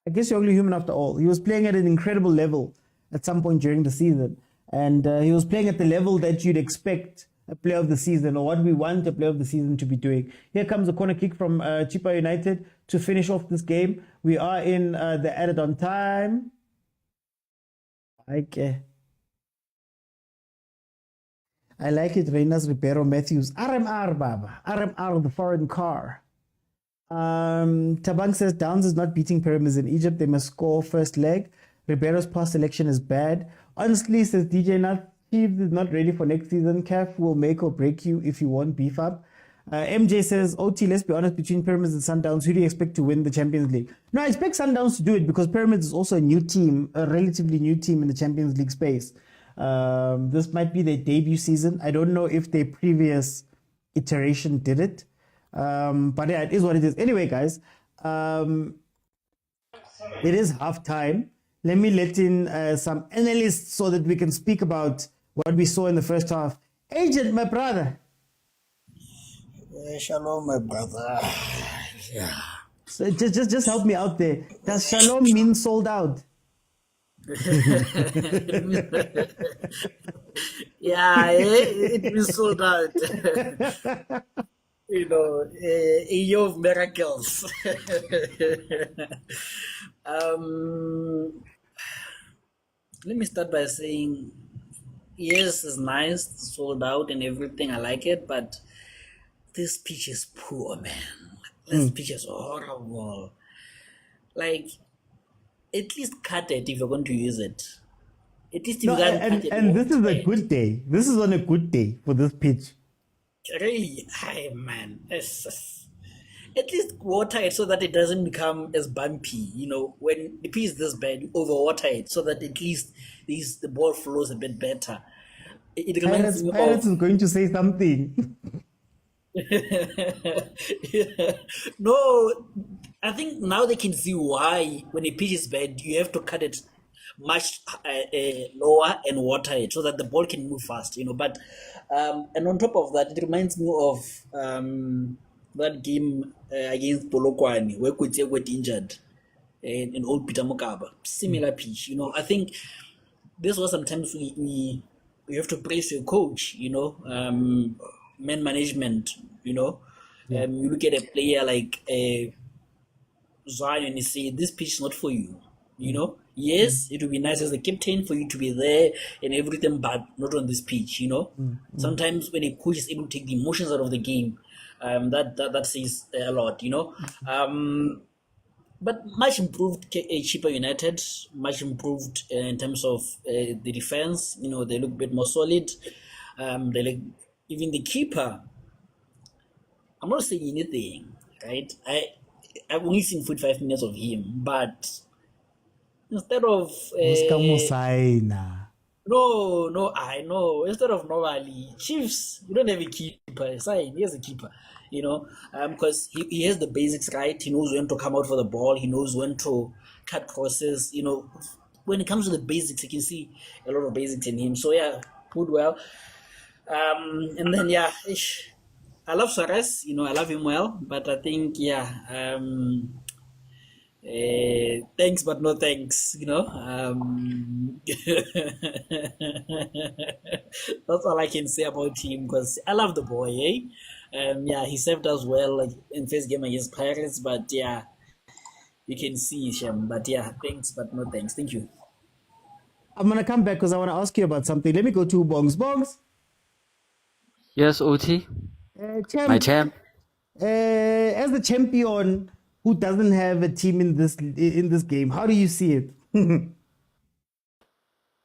He was playing at an incredible level at some point during the season. And he was playing at the level that you'd expect a player of the season or what we want a player of the season to be doing. Here comes a corner kick from CHIPPA United to finish off this game. We are in the added on time. Okay. I like it. Reyners, Ribeiro, Matthews. RMR, Baba. RMR, the foreign car. Tabang says Downs is not beating Pyramids in Egypt. They must score first leg. Ribeiro's past selection is bad. Honestly, says DJ Nat, Chiefs is not ready for next season. CAF will make or break you if you won't beef up. MJ says, OT, let's be honest, between Pyramids and Sundowns, who do you expect to win the Champions League? No, I expect Sundowns to do it because Pyramids is also a new team, a relatively new team in the Champions League space. This might be their debut season. I don't know if their previous iteration did it. But yeah, it is what it is. Anyway, guys, it is half time. Let me let in some analysts so that we can speak about what we saw in the first half. Agent, my brother. Shalom, my brother. Yeah. So just help me out there. Does shalom mean sold out? Yeah, it means sold out. You know, a year of miracles. Let me start by saying, yes, it's nice, sold out and everything. I like it, but this pitch is poor, man. This pitch is horrible. Like, at least cut it if you're going to use it. At least you can cut it. And this is a good day. This is on a good day for this pitch. Really, hi man. At least water it so that it doesn't become as bumpy. You know, when the pitch is this bad, you overwater it so that at least the ball flows a bit better. It reminds me Pirates is going to say something. Yeah. No, I think now they can see why when the pitch is bad, you have to cut it much lower and water it so that the ball can move fast, you know. But and on top of that, it reminds me of that game against Polokwane where Kutse got injured in old Peter Mokaba. Similar pitch, you know. I think this was sometimes we have to praise your coach, you know, man management, you know. You look at a player like Zion and you say, this pitch is not for you, you know. Yes, it would be nice as a captain for you to be there and everything, but not on this pitch, you know. Sometimes when a coach is able to take the emotions out of the game, that says a lot, you know. But much improved CHIPPA United, much improved in terms of the defense. You know, they look a bit more solid. They like, even the keeper I'm not saying anything, right? I've only seen 45 minutes of him, but instead of Oscar Mosaina. no, I know. Instead of normally Chiefs, we don't have a keeper. Sorry, he has a keeper, because he has the basics right. He knows when to come out for the ball. He knows when to cut crosses. When it comes to the basics, you can see a lot of basics in him. So yeah, put well. And then yeah, I love Suarez. I love him well, but I think yeah. Thanks, but no thanks. That's all I can say about him because I love the boy. Yeah, he served us well like in first game against Pirates, but yeah, you can see him. But yeah, thanks, but no thanks. Thank you. I'm gonna come back because I want to ask you about something. Let me go to Bongs. Bongs, Yes, OT, champ, my champ. as the champion who doesn't have a team in this game, how do you see it?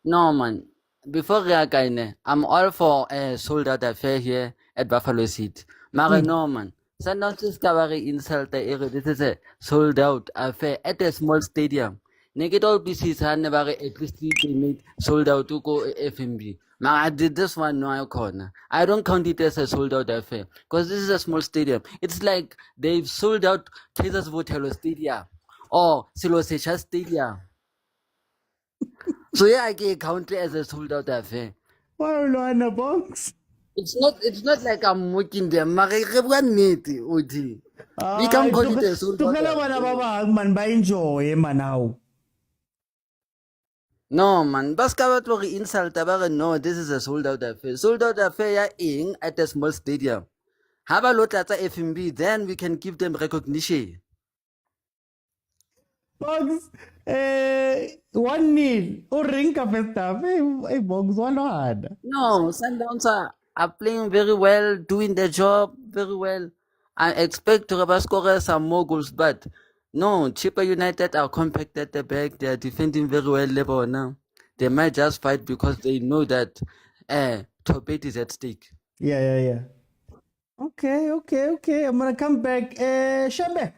No, man. Before Reakaine, I'm all for a sold out affair here at Buffalo City. Mara, no, man. Sundowns is covering insult the area. This is a sold out affair at a small stadium. Naked all pieces had never at least they made sold out to go FMB. I did this one no corner. I don't count it as a sold out affair because this is a small stadium. It's like they've sold out Kaizer Chiefs Stadium or Silosesha Stadium. So yeah, I can count it as a sold out affair. Why Luana Bongs? It's not like I'm working there. We can call it a sold out affair. Man, by enjoy, man, now. No, man. Basketball insult about no, this is a sold out affair. Sold out affair in at a small stadium. Have a look at the FMB, then we can give them recognition. Bongs, 1-0. Oh, ring up and stuff. Hey, Bongs, 1-1. No, Sundowns are playing very well, doing their job very well. I expect to score some more goals, but no, CHIPPA United are compact at the back. They are defending very well level now. They might just fight because they know that top 8 is at stake. Yeah. Okay. I'm gonna come back. Shambe,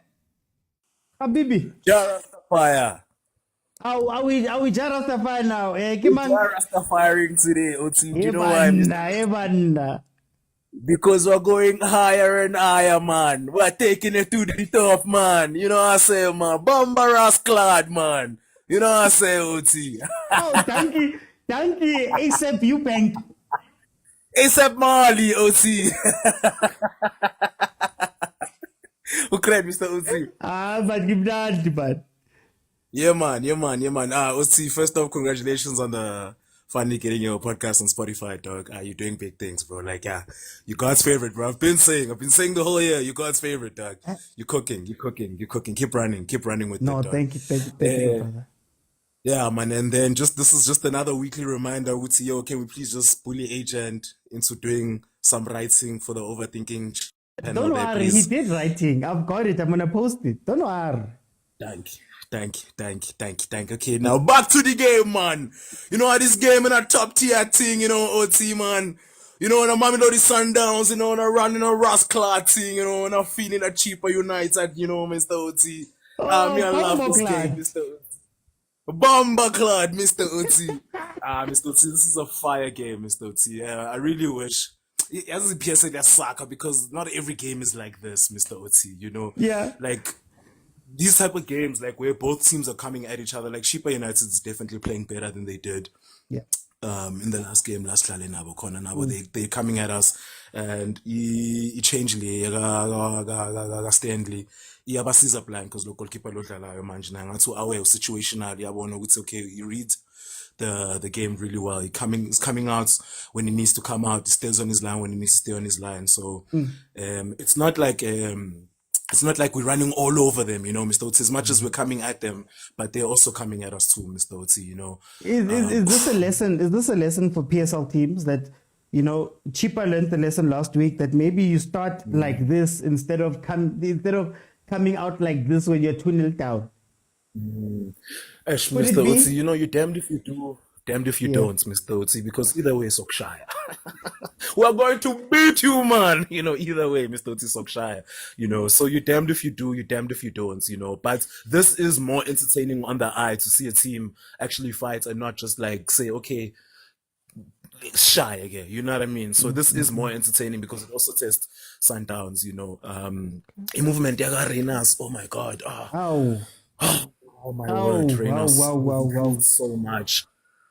Habibi. Rastafire. Are we Jarastafari now? We are Rastafiring today, Oti. Do you know why? Ebanda. Because we're going higher and higher, man. We're taking it to the top, man. You know what I say, man? Bomba Rasclad, man. You know what I say, Oti. Oh, thank you, except you, Bank. Except Mali, Oti. Who cried, Mr. Oti? But give that, but. Yeah, man. Oti, first off, congratulations on the finally getting your podcast on Spotify, dog. You're doing big things, bro. Like, yeah, you God's favorite, bro. I've been saying the whole year, you God's favorite, dog. You're cooking. Keep running with it, dog. Thank you, brother. Yeah, man. And then this is just another weekly reminder. Would say, yo, can we please just bully Agent into doing some writing for the overthinking channel? Don't worry, he did writing. I've got it. I'm gonna post it. Don't worry. Thank you. Okay, now back to the game, man. You know how this game in a top tier thing, OT, man. You know, in a Mamelodi Sundowns, in a running a Rasclad thing, in a feeling a CHIPPA United, Mr. OT. I love this game, Mr. OT. Bombaclad, Mr. OT. Mr. OT, this is a fire game, Mr. OT. I really wish. As a PSA, that's soccer because not every game is like this, Mr. OT, Yeah. Like, these type of games, like where both teams are coming at each other, like CHIPPA United is definitely playing better than they did. Yeah. In the last game, they're coming at us, and changely Stanley. Iyabasiza plan because local keeper lodlalayo manje na ngathi aware situational yabona ukuthi okay, he reads the game really well. He's coming out when he needs to come out. He stays on his line when he needs to stay on his line. So it's not like we're running all over them, Mr. Oti, as much as we're coming at them, but they're also coming at us too, Mr. Oti, Is this a lesson? Is this a lesson for PSL teams that, CHIPPA learned the lesson last week that maybe you start like this instead of coming out like this when you're 2-0 down? Mr. Oti, you're damned if you do, damned if you don't, Mr. Otsi, because either way, Sokshire. We're going to beat you, man. Either way, Mr. Otsi Sokshire. So you're damned if you do, you're damned if you don't, But this is more entertaining on the eye to see a team actually fight and not just like say, okay, shy again. You know what I mean? So this is more entertaining because it also tests Sundowns, movement, Renas. Oh my God. Oh my word, Renas. Wow. So much.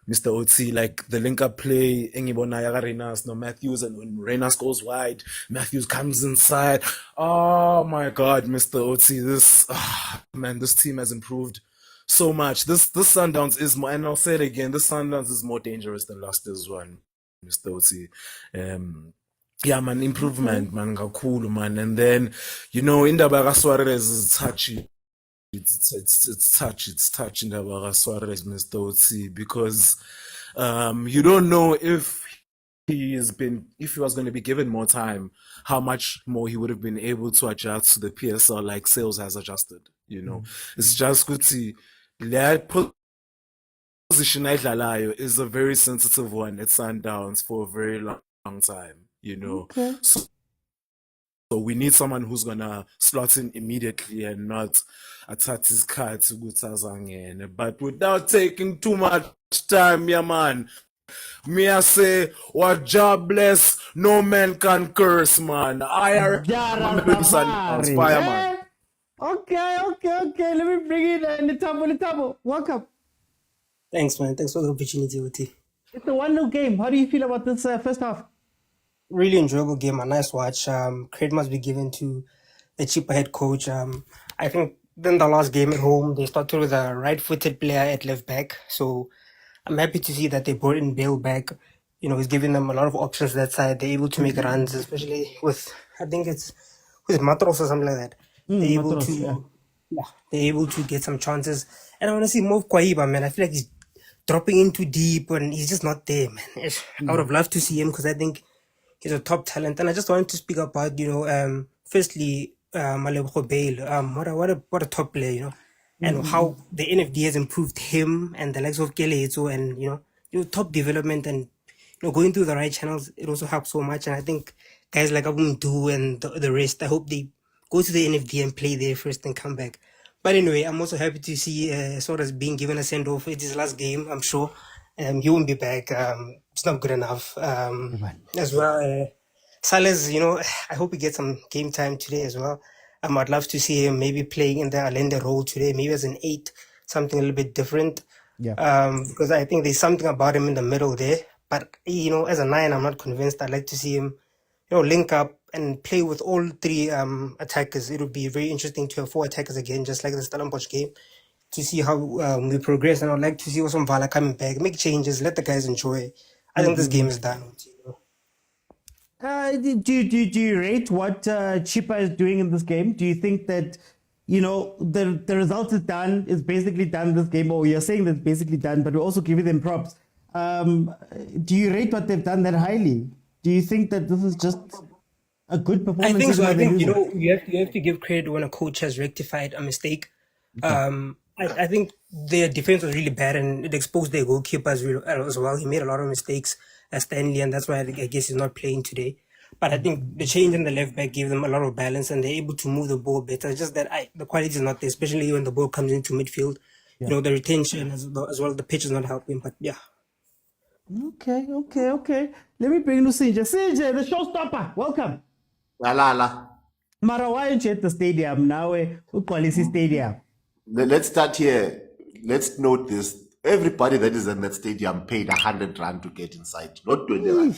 Mr. Otsi, like the link-up play, Engibona Yaga Renas, no Matthews, and when Renas goes wide, Matthews comes inside. Oh my God, Mr. Otsi, this team has improved so much. This Sundowns is more, and I'll say it again, this Sundowns is more dangerous than last year's one, Mr. Otsi. Yeah, man, improvement, man, kakhulu, man. And then, indaba kaSuarez is touchy. It's touch in the Suarez, Mr. Otsi, because you don't know if he was going to be given more time, how much more he would have been able to adjust to the PSL like sales has adjusted. It's just good to that position is a very sensitive one at Sundowns for a very long time. Okay. So we need someone who's gonna slot in immediately and not attack his card to Gutazangene. But without taking too much time, yeah man. Me I say, what job bless, no man can curse, man. Sundowns, fire, man. Okay. Let me bring in Letabo. Welcome. Thanks, man. Thanks for the opportunity, Uti. It's a 1-0 game. How do you feel about this first half? Really enjoyable game, a nice watch. Credit must be given to the CHIPPA head coach. I think then the last game at home, they started with a right-footed player at left back. So I'm happy to see that they brought in Bale back. He's giving them a lot of options that side. They're able to make runs, especially with, I think it's with Matros or something like that. They're able to get some chances. And I want to see more of Kwaiba, man. I feel like he's dropping in too deep and he's just not there, man. I would have loved to see him because I think he's a top talent. And I just wanted to speak about, firstly, Malebo Bale. What a top player, and how the NFD has improved him and the likes of Keleto and, top development and, going through the right channels, it also helps so much. And I think guys like Abumdu and the rest, I hope they go to the NFD and play there first and come back. But anyway, I'm also happy to see Soras being given a send-off. It's his last game, I'm sure. He won't be back. It's not good enough. As well, Salas, I hope he gets some game time today as well. I'd love to see him maybe playing in the Allende role today, maybe as an 8, something a little bit different. Because I think there's something about him in the middle there. But, as a 9, I'm not convinced. I'd like to see him, link up and play with all 3 attackers. It would be very interesting to have 4 attackers again, just like the Stellenbosch game, to see how we progress. And I'd like to see also Vala coming back, make changes, let the guys enjoy. I think this game is done. Do you rate what CHIPPA is doing in this game? Do you think that, the result is basically done this game, or you're saying that's basically done, but we're also giving them props. Do you rate what they've done that highly? Do you think that this is just a good performance? I think so. I think, you have to give credit when a coach has rectified a mistake. I think their defense was really bad and it exposed their goalkeeper as well. He made a lot of mistakes as Stanley, and that's why I guess he's not playing today. But I think the change in the left back gave them a lot of balance and they're able to move the ball better. It's just that the quality is not there, especially when the ball comes into midfield. The retention as well, the pitch is not helping. But yeah. Okay. Let me bring Lucinja. Sinja, the showstopper. Welcome. La. Mara, why aren't you at the stadium now? Quality Stadium. Let's start here. Let's note this. Everybody that is in that stadium paid 100 rand to get inside, not 20 rand.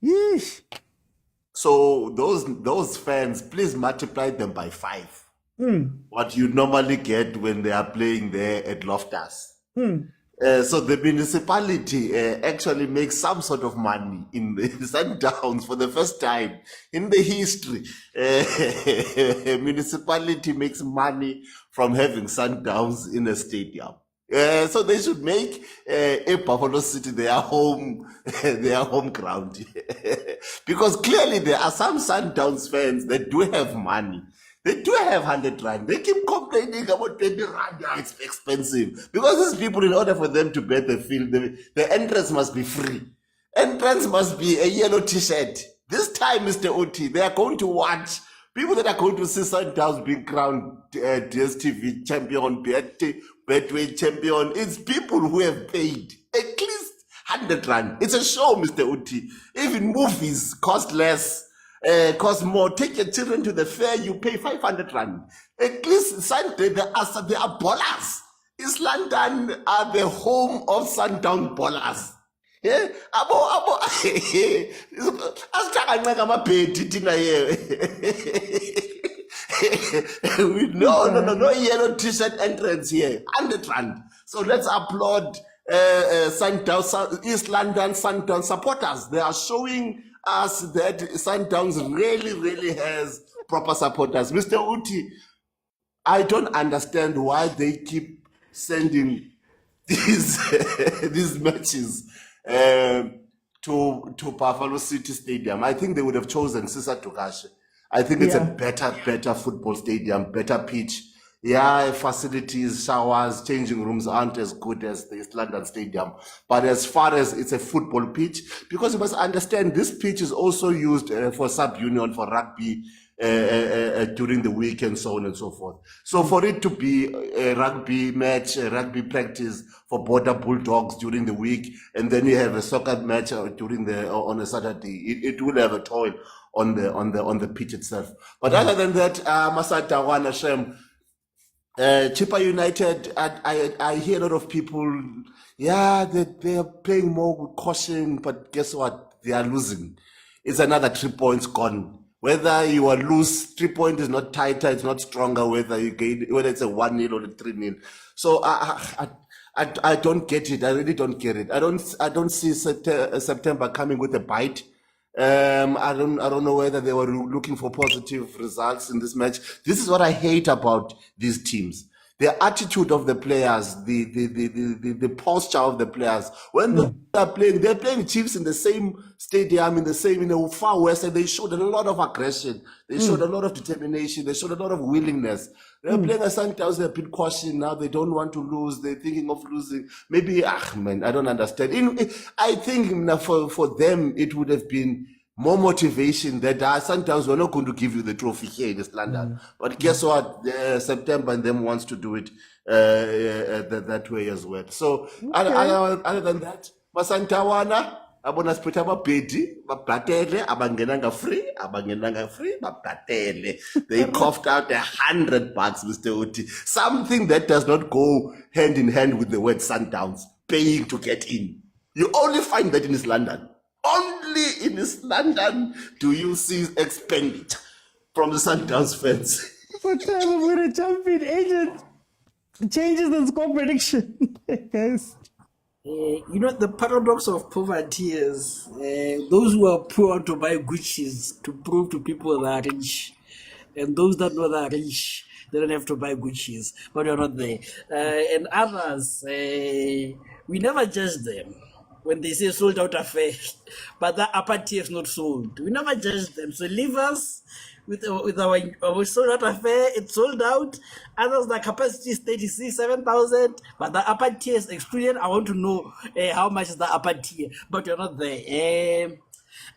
Yeesh. So those fans, please multiply them by 5. What you normally get when they are playing there at Loftus. So the municipality actually makes some sort of money in the Sundowns for the first time in the history. Municipality makes money from having Sundowns in a stadium. So they should make Buffalo City their home ground. Because clearly there are some Sundowns fans that do have money. They do have 100 rand. They keep complaining about 20 rand. Yeah, it's expensive. Because these people, in order for them to bet the field, the entrance must be free. Entrance must be a yellow t-shirt. This time, Mr. OT, they are going to watch people that are going to see Sundowns being crowned dstv champion, Betway champion. It's people who have paid at least 100 rand. It's a show, Mr. OT. Even movies cost less, cost more. Take your children to the fair, you pay 500 rand. At least Sunday, there are ballers. East London are the home of Sundown ballers. Yeah, abo asithanganqeka amabhedi thina here. No yellow t-shirt entrance here. 100 rand. So let's applaud Sundown, East London Sundown supporters. They are showing us that Sundowns really has proper supporters. Mr. Uti, I don't understand why they keep sending these matches to Buffalo City Stadium. I think they would have chosen Sisa Tukashe. I think it's a better football stadium, better pitch. Yeah, facilities, showers, changing rooms aren't as good as the East London Stadium. But as far as it's a football pitch, because you must understand this pitch is also used for sub-union, for rugby, during the week and so on and so forth. So for it to be a rugby match, a rugby practice for Border Bulldogs during the week, and then you have a soccer match on a Saturday, it will have a toll on the pitch itself. But other than that, Masata Wana Shem, CHIPPA United, I hear a lot of people, they are playing more with caution, but guess what? They are losing. It's another 3 points gone. Whether you are loose, 3 point is not tighter, it's not stronger, whether you gain, whether it's a 1-0 or a 3-0. So I don't get it. I really don't get it. I don't see September coming with a bite. I don't know whether they were looking for positive results in this match. This is what I hate about these teams. The attitude of the players, the posture of the players. When they're playing Chiefs in the same stadium, in the far west, and they showed a lot of aggression. They showed a lot of determination. They showed a lot of willingness. They're playing a Sundowns, they're a bit cautious now. They don't want to lose. They're thinking of losing. Maybe, man, I don't understand. I think for them, it would have been more motivation that Sundowns were not going to give you the trophy here in East London. But guess what? September and them wants to do it that way as well. So other than that, Masantawana, abona spita ababhedi babhatele abangenanga free babhatele. They coughed out $100, Mr. Uti. Something that does not go hand in hand with the word Sundowns, paying to get in. You only find that in East London. Only in East London do you see expenditure from the Sundowns fans. For time I'm going to jump in. Agent changes the score prediction. Guys. The paradox of poverty is those who are poor want to buy Gucci's to prove to people they are rich. And those that know they are rich, they don't have to buy Gucci's, but you're not there. And others, we never judge them when they say sold out affair, but the upper tier is not sold. We never judge them. So leave us with our sold out affair. It's sold out. Others, the capacity is 37,000, but the upper tier is excluded. I want to know how much is the upper tier, but you're not there.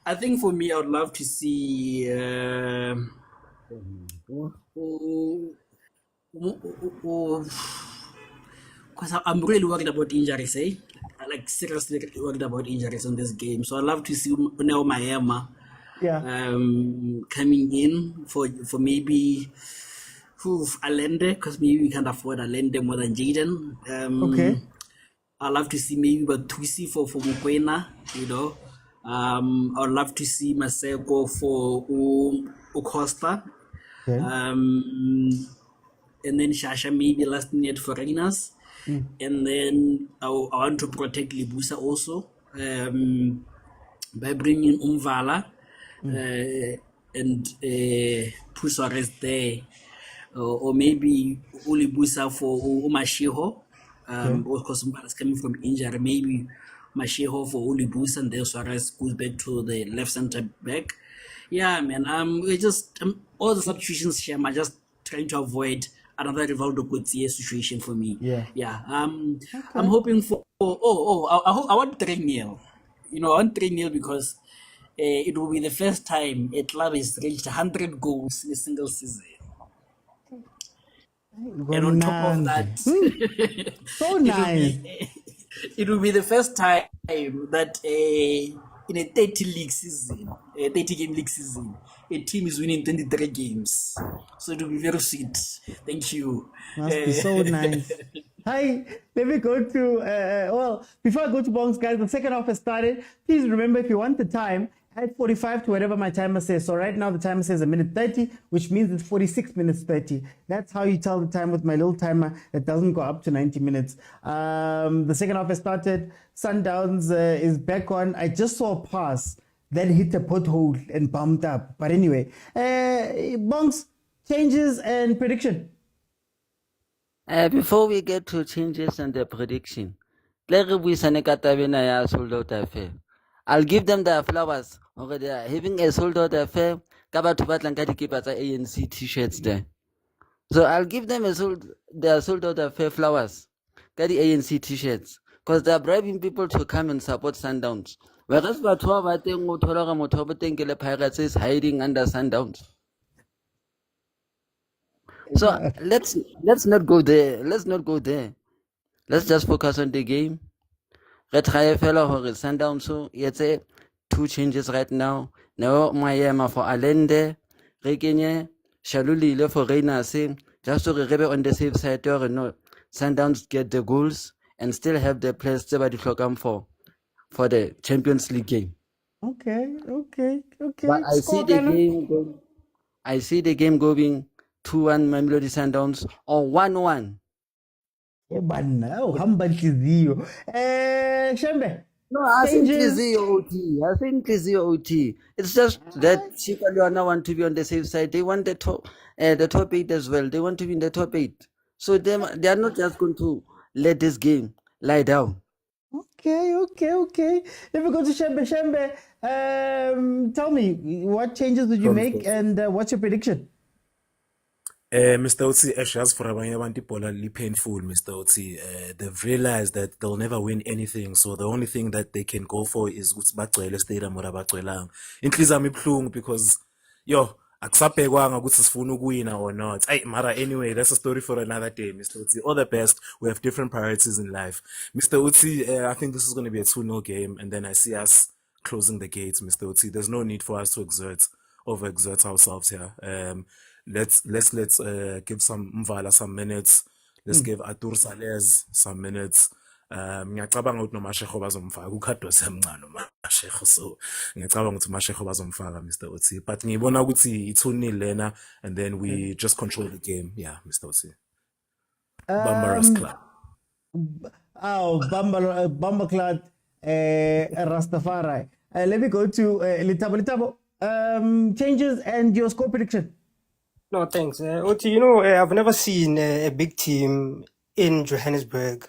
I think for me, I would love to see because I'm really worried about injuries, like seriously worried about injuries in this game. So I love to see Uneo Mahema coming in for maybe Allende, because maybe we can't afford Allende more than Jaden. Okay. I love to see maybe Batusi for Mokwena, I would love to see Maseko for Costa. Okay. And then Shasha maybe last minute for Reginas. And then I want to protect Libusa also by bringing Umvala and Pusares there, or maybe Ulibusa for Umashiho, because Umvala is coming from injury. Maybe Mashiho for Ulibusa, and then Suarez goes back to the left center back, Yeah, man. We just all the substitutions here. I'm just trying to avoid another Rivaldo Gauthier situation for me. Yeah. Yeah. I'm hoping for. I want 3-0. You know, I want 3-0 because it will be the first time a club has reached 100 goals in a single season. And on top of that, So it will nice. be it will be the first time that in a 30 league season, a 30 game league season, a team is winning 23 games. So it will be very sweet. Thank you. Must be so nice. Hi, let me go to, well, before I go to Bongs, guys, the second half has started. Please remember, if you want the time, add 45 to whatever my timer says. So right now the timer says 1:30, which means it's 46 minutes 30. That's how you tell the time with my little timer that doesn't go up to 90 minutes. The second half has started. Sundowns is back on. I just saw a pass that hit a pothole and bumped up. But anyway, Bongs, changes and prediction. Before we get to changes and the prediction, I'll give them their flowers. Okay, they are having a sold out affair. ANC t-shirts there. So I'll give them their sold out affair flowers. Get the ANC t-shirts. Because they're bribing people to come and support Sundowns. Whereas Pirates is hiding under Sundowns. So let's not go there. Let's not go there. Let's just focus on the game. Re try fela hore Sundowns so etse 2 changes right now. Now Mayema for Allende, re kenye Shalulile for Reina just to re be on the safe side or no Sundowns get the goals and still have the players tse ba di hlokang for the Champions League game. Okay. But I see the game going 2-1 Mamelodi Sundowns or 1-1. But now, humble Kizio. Shembe. No, I think it's OT. It's just that Chippa want to be on the safe side. They want the top 8 as well. They want to be in the top 8. So they are not just going to let this game lie down. Okay. Let me go to Shembe. Tell me, what changes did you make and what's your prediction? Mr. Otsi, actually, as for abanye abantu ibhola painful, Mr. Otsi. They've realized that they'll never win anything, so the only thing that they can go for is ukuthi bagcwele stadium or abagcwelanga. Inhliziyo yami ibuhlungu because akusabhekwanga ukuthi sifuna ukuwina or not. Mara anyway, that's a story for another day, Mr. Otsi. All the best. We have different priorities in life. Mr. Otsi, I think this is going to be a 2-0 game, and then I see us closing the gates, Mr. Otsi. There's no need for us to overexert ourselves here. Let's give some Mvala some minutes. Let's give Atur Salez some minutes. Ngiyacabanga ukuthi noMashego bazomfaka ukhadwa semncane noMashego, so ngiyacabanga ukuthi uMashego bazomfaka, Mr. Otsi, but ngibona ukuthi i2-0 lena, and then we just control the game. Yeah, Mr. Otsi. Bambaras Club. Bamba Club Rastafari. Let me go to Litabo. Changes and your score prediction. No, thanks. Oti, you know, I've never seen a big team in Johannesburg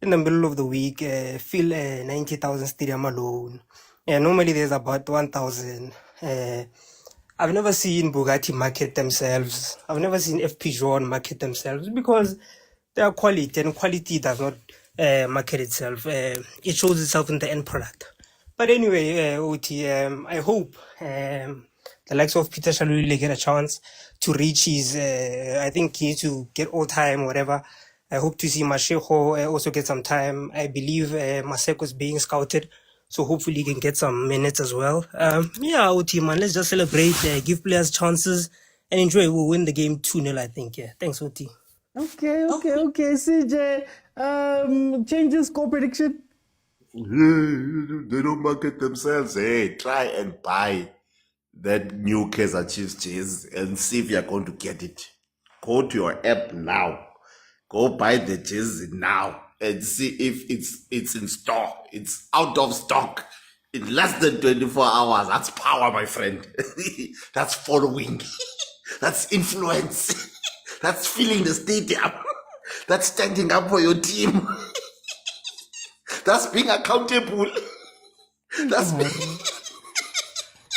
in the middle of the week fill a 90,000 stadium alone. Normally there's about 1,000. I've never seen Bugatti market themselves. I've never seen FP Joan market themselves because they are quality, and quality does not market itself. It shows itself in the end product. But anyway, Oti, I hope the likes of Peter shall really get a chance to reach his, I think he needs to get all time, whatever. I hope to see Mashego also get some time. I believe Maseko is being scouted, so hopefully he can get some minutes as well. Yeah, Oti, man, let's just celebrate, give players chances, and enjoy. We'll win the game 2-0, I think. Yeah, thanks, Oti. Okay. CJ, changes score prediction. They don't market themselves. Hey, try and buy that new Kaizer Chiefs jersey and see if you're going to get it. Go to your app now. Go buy the jersey now and see if it's in stock. It's out of stock in less than 24 hours. That's power, my friend. That's following. That's influence. That's filling the stadium. That's standing up for your team. That's being accountable. That's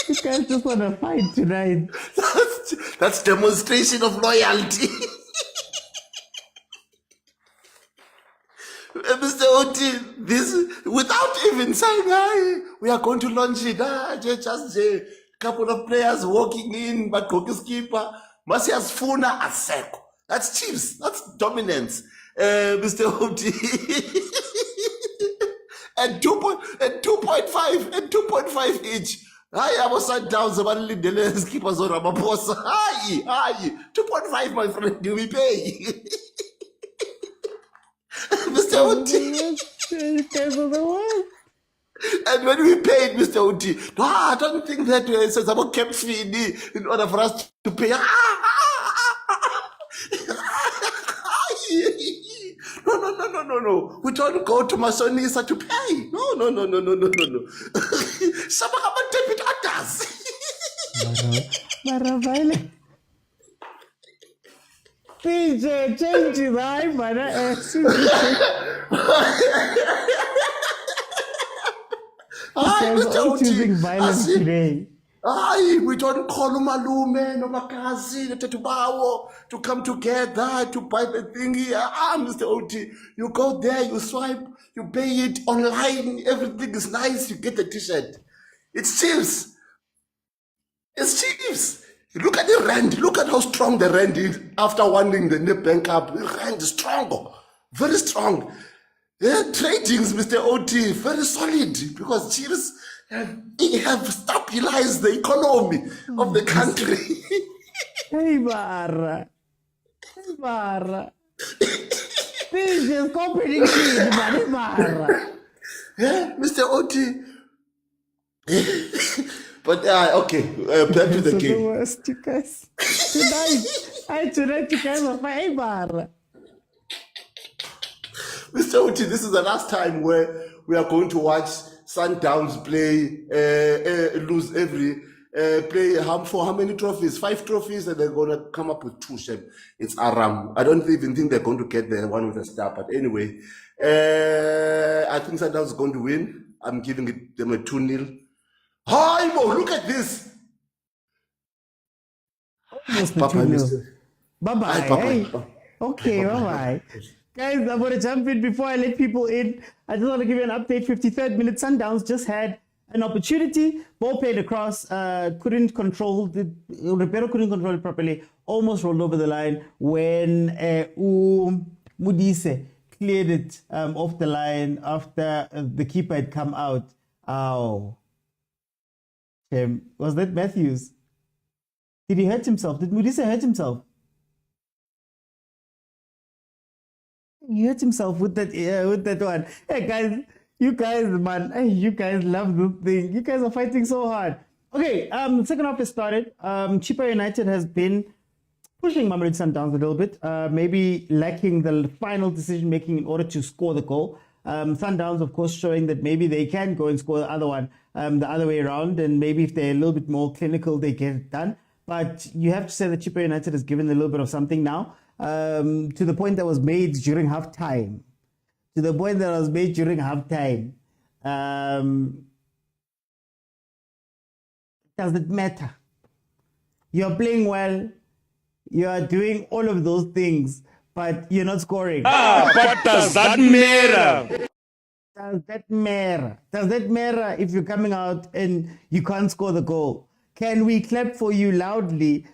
You guys just want to fight tonight. That's demonstration of loyalty. Mr. Oti, this without even saying hi, we are going to launch it. Just a couple of players walking in, but goalkeeper Masias Funa Aseko. That's Chiefs. That's dominance. Mr. Oti. and 2.5 each. I was sat down. Somebody the keepers on Ramaphosa. Hi. 2.5, my friend. Do we pay? Mr. Oti. And when we paid Mr. Oti, no, I don't think that it's about kept fee in order for us to pay. No. We don't go to Masonisa to pay. No. Some of our debit others. Maravale. PJ, change his eye, man. Mr. Choosing violence today. We don't call Malume, no Makazi, no Tetubawo to come together to buy the thingy. Mr. Oti, you go there, you swipe, you pay it online, everything is nice, you get the t-shirt. It's Chiefs. It's Chiefs. Look at the rand. Look at how strong the rand is after winning the Nedbank Cup. The rand is strong, very strong. Yeah, tradings, Mr. Oti, very solid because Chiefs have stabilized the economy of the country. Hey, Barra. This is competition, Barra. Yeah, Mr. Oti. But okay, back to the game. The worst, you guys. Tonight you guys are fine, Barra. Mr. Oti, this is the last time where we are going to watch Sundowns play, lose every, play for how many trophies? 5 trophies, and they're going to come up with 2 shape. It's Aram. I don't even think they're going to get the one with a star, but anyway, I think Sundowns is going to win. I'm giving them a 2-0. Hi, Mo, look at this. Bye-bye. Hey. Okay, bye-bye. Guys, I'm going to jump in before I let people in. I just want to give you an update. 53rd minute, Sundowns just had an opportunity. Ball played across, couldn't control Ribeiro couldn't control it properly. Almost rolled over the line when Mudise cleared it off the line after the keeper had come out. Ow. Was that Matthews? Did he hurt himself? Did Mudise hurt himself? He hurt himself with that one. Hey guys, you guys love this thing. You guys are fighting so hard. Okay, second half has started. CHIPPA United has been pushing Mamelodi Sundowns a little bit, maybe lacking the final decision making in order to score the goal. Sundowns, of course, showing that maybe they can go and score the other one the other way around, and maybe if they're a little bit more clinical, they get it done. But you have to say that CHIPPA United has given a little bit of something now, to the point that was made during halftime. Does it matter? You're playing well, you are doing all of those things, but you're not scoring. But does that matter? Does that matter? Does that matter if you're coming out and you can't score the goal? Can we clap for you loudly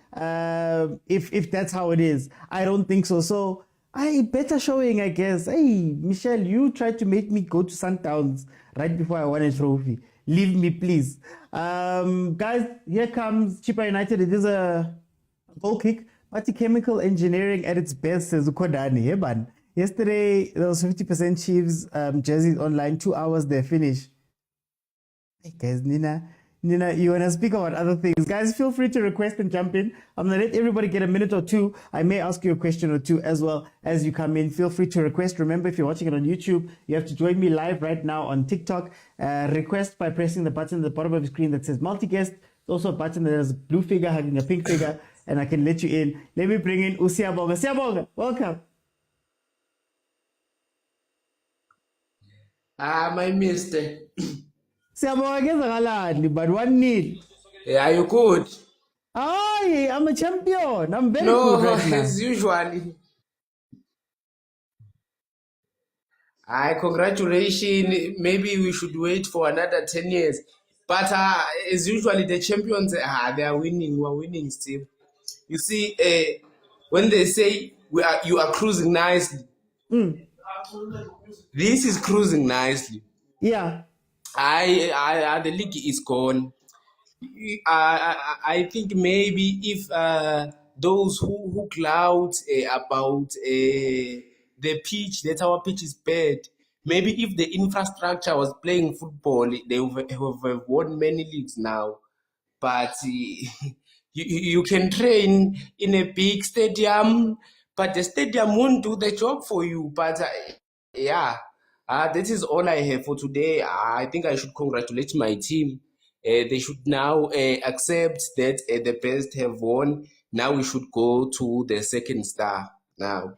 if that's how it is? I don't think so. So, better showing, I guess. Hey, Michelle, you tried to make me go to Sundowns right before I won a trophy. Leave me, please. Guys, here comes CHIPPA United. It is a goal kick. But chemical engineering at its best, says Ukodani. Man. Yesterday, there was 50% Chiefs jerseys online. 2 hours, they finish. Hey, guys, Nina, you want to speak about other things? Guys, feel free to request and jump in. I'm going to let everybody get a minute or two. I may ask you a question or two as well as you come in. Feel free to request. Remember, if you're watching it on YouTube, you have to join me live right now on TikTok. Request by pressing the button at the bottom of the screen that says multi-guest. There's also a button that has a blue figure hugging a pink figure, and I can let you in. Let me bring in Usiabonga. Siabonga, welcome. My mister. Siyabonga ngezakalani, but 1-0. Yeah, you good? Aye, I'm a champion. I'm very No, good right now. as usually. Congratulations. Maybe we should wait for another 10 years. But as usually, the champions, they are winning. We are winning still. You see, when they say you are cruising nicely, this is cruising nicely. Yeah. The league is gone. I think maybe if those who clout about the pitch, that our pitch is bad, maybe if the infrastructure was playing football, they would have won many leagues now. But you can train in a big stadium, but the stadium won't do the job for you. But yeah, that is all I have for today. I think I should congratulate my team. They should now accept that the best have won. Now we should go to the second star now.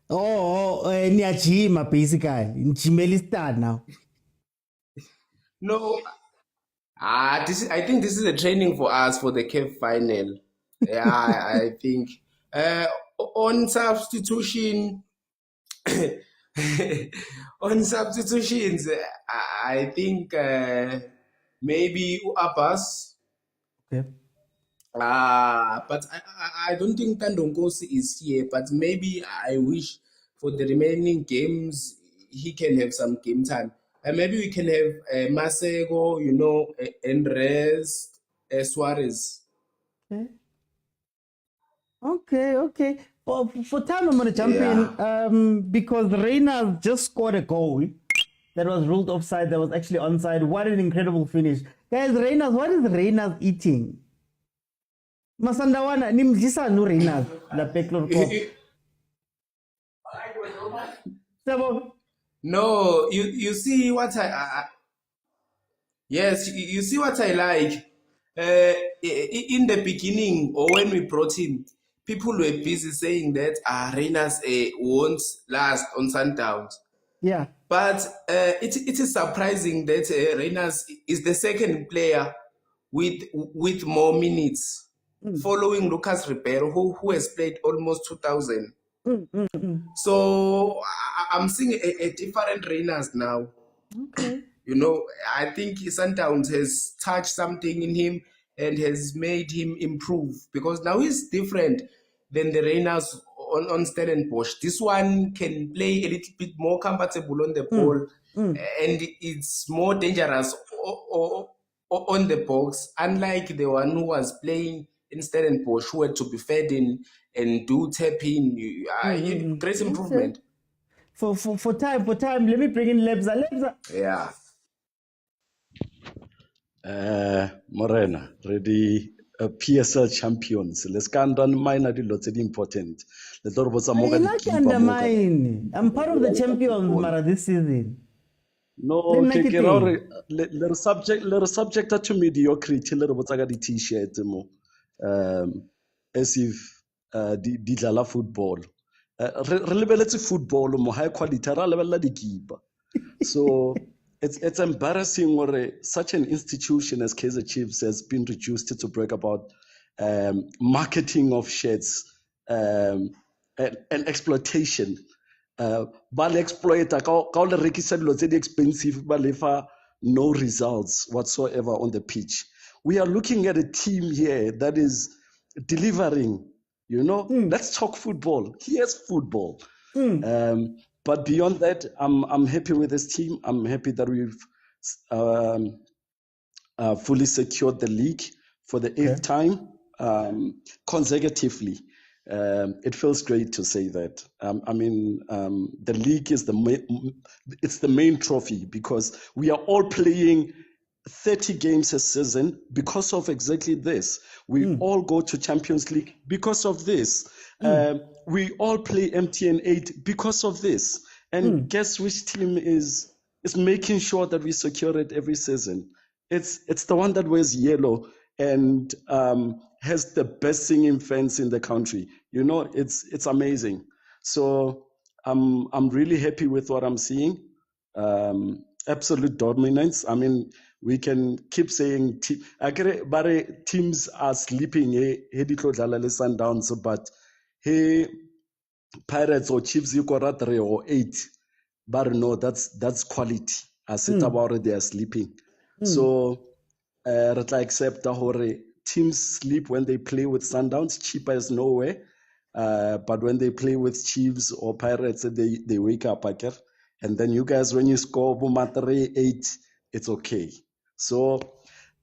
Niyajima basically. Njimelistan now. No, I think this is a training for us for the CAF final. Yeah, I think on substitution, on substitutions, I think maybe Abbas. Okay. But I don't think Tandongosi is here. But maybe I wish for the remaining games he can have some game time. Maybe we can have Masego, Andres, Suarez. Okay. For time, I'm going to jump in because Reina just scored a goal that was ruled offside, that was actually onside. What an incredible finish. Guys, what is Reina's eating? Masandawana, nimjisa no Reina's. La peklor ko. No, you see what yes, you see what I like. In the beginning, or when we brought him, people were busy saying that Reina's won't last on Sundowns. Yeah. But it is surprising that Reina's is the second player with more minutes, following Lucas Ribeiro, who has played almost 2,000. So I'm seeing a different Reina's now. Okay. I think Sundowns has touched something in him and has made him improve, because now he's different than the Reina's on Stellenbosch. This one can play a little bit more comfortable on the ball, and it's more dangerous on the box, unlike the one who was playing in Stellenbosch, who had to be fed in and do tap in. Great improvement. Okay. For time, let me bring in Lebza. Yeah. Morena, ready PSL champions. Let's can't undermine the lots important. Let's talk about some more. Undermine. I'm part of the champions, Mara, this season. No, little subject to mediocrity. Little what's the t-shirt mo. As if the football. Relevant football mo high quality. Relevant the keeper. So. It's embarrassing or such an institution as Kaizer Chiefs has been reduced to break about marketing of shirts and exploitation. Bal exploiter, expensive, but no results whatsoever on the pitch. We are looking at a team here that is delivering. Let's talk football. Here's football. But beyond that, I'm happy with this team. I'm happy that we've fully secured the league for the 8th time consecutively. It feels great to say that. The league is the main trophy, because we are all playing 30 games a season because of exactly this. We all go to Champions League because of this. We all play MTN 8 because of this. And guess which team is making sure that we secure it every season? It's the one that wears yellow and has the best singing fans in the country. It's amazing. So I'm really happy with what I'm seeing. Absolute dominance. we can keep saying but teams are sleeping. Sundowns, but hey, Pirates or Chiefs, you got 3 or 8. But no, that's quality. I said about it, they are sleeping. So let's accept the teams sleep when they play with Sundowns. CHIPPA is nowhere. But when they play with Chiefs or Pirates, they wake up, and then you guys, when you score 3-8, it's okay. So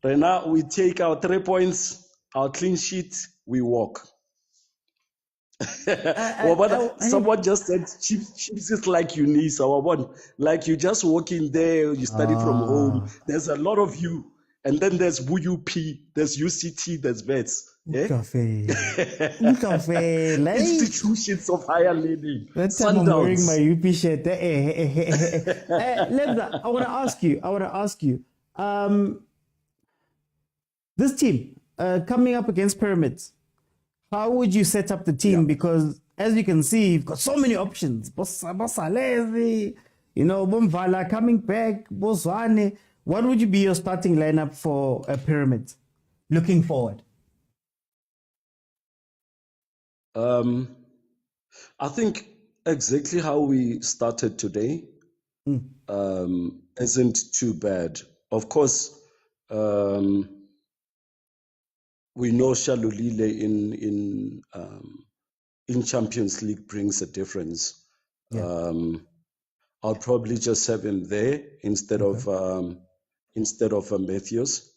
right now we take our 3 points, our clean sheet, we walk. Someone just said Chiefs is like Eunice, our one. Like you just walk in there, you study from home. There's a lot of you. And then there's WUP, there's UCT, there's VETS. Institutions of higher learning. That's why I'm wearing my UP shirt. Lebza, I want to ask you. This team coming up against Pyramids, how would you set up the team? Because as you can see, you've got so many options. Bosalezi, Bomvala coming back, Boswane. What would you be your starting lineup for Pyramids looking forward? I think exactly how we started today isn't too bad. Of course, we know Shalulile in Champions League brings a difference. I'll probably just have him there instead of Matthews,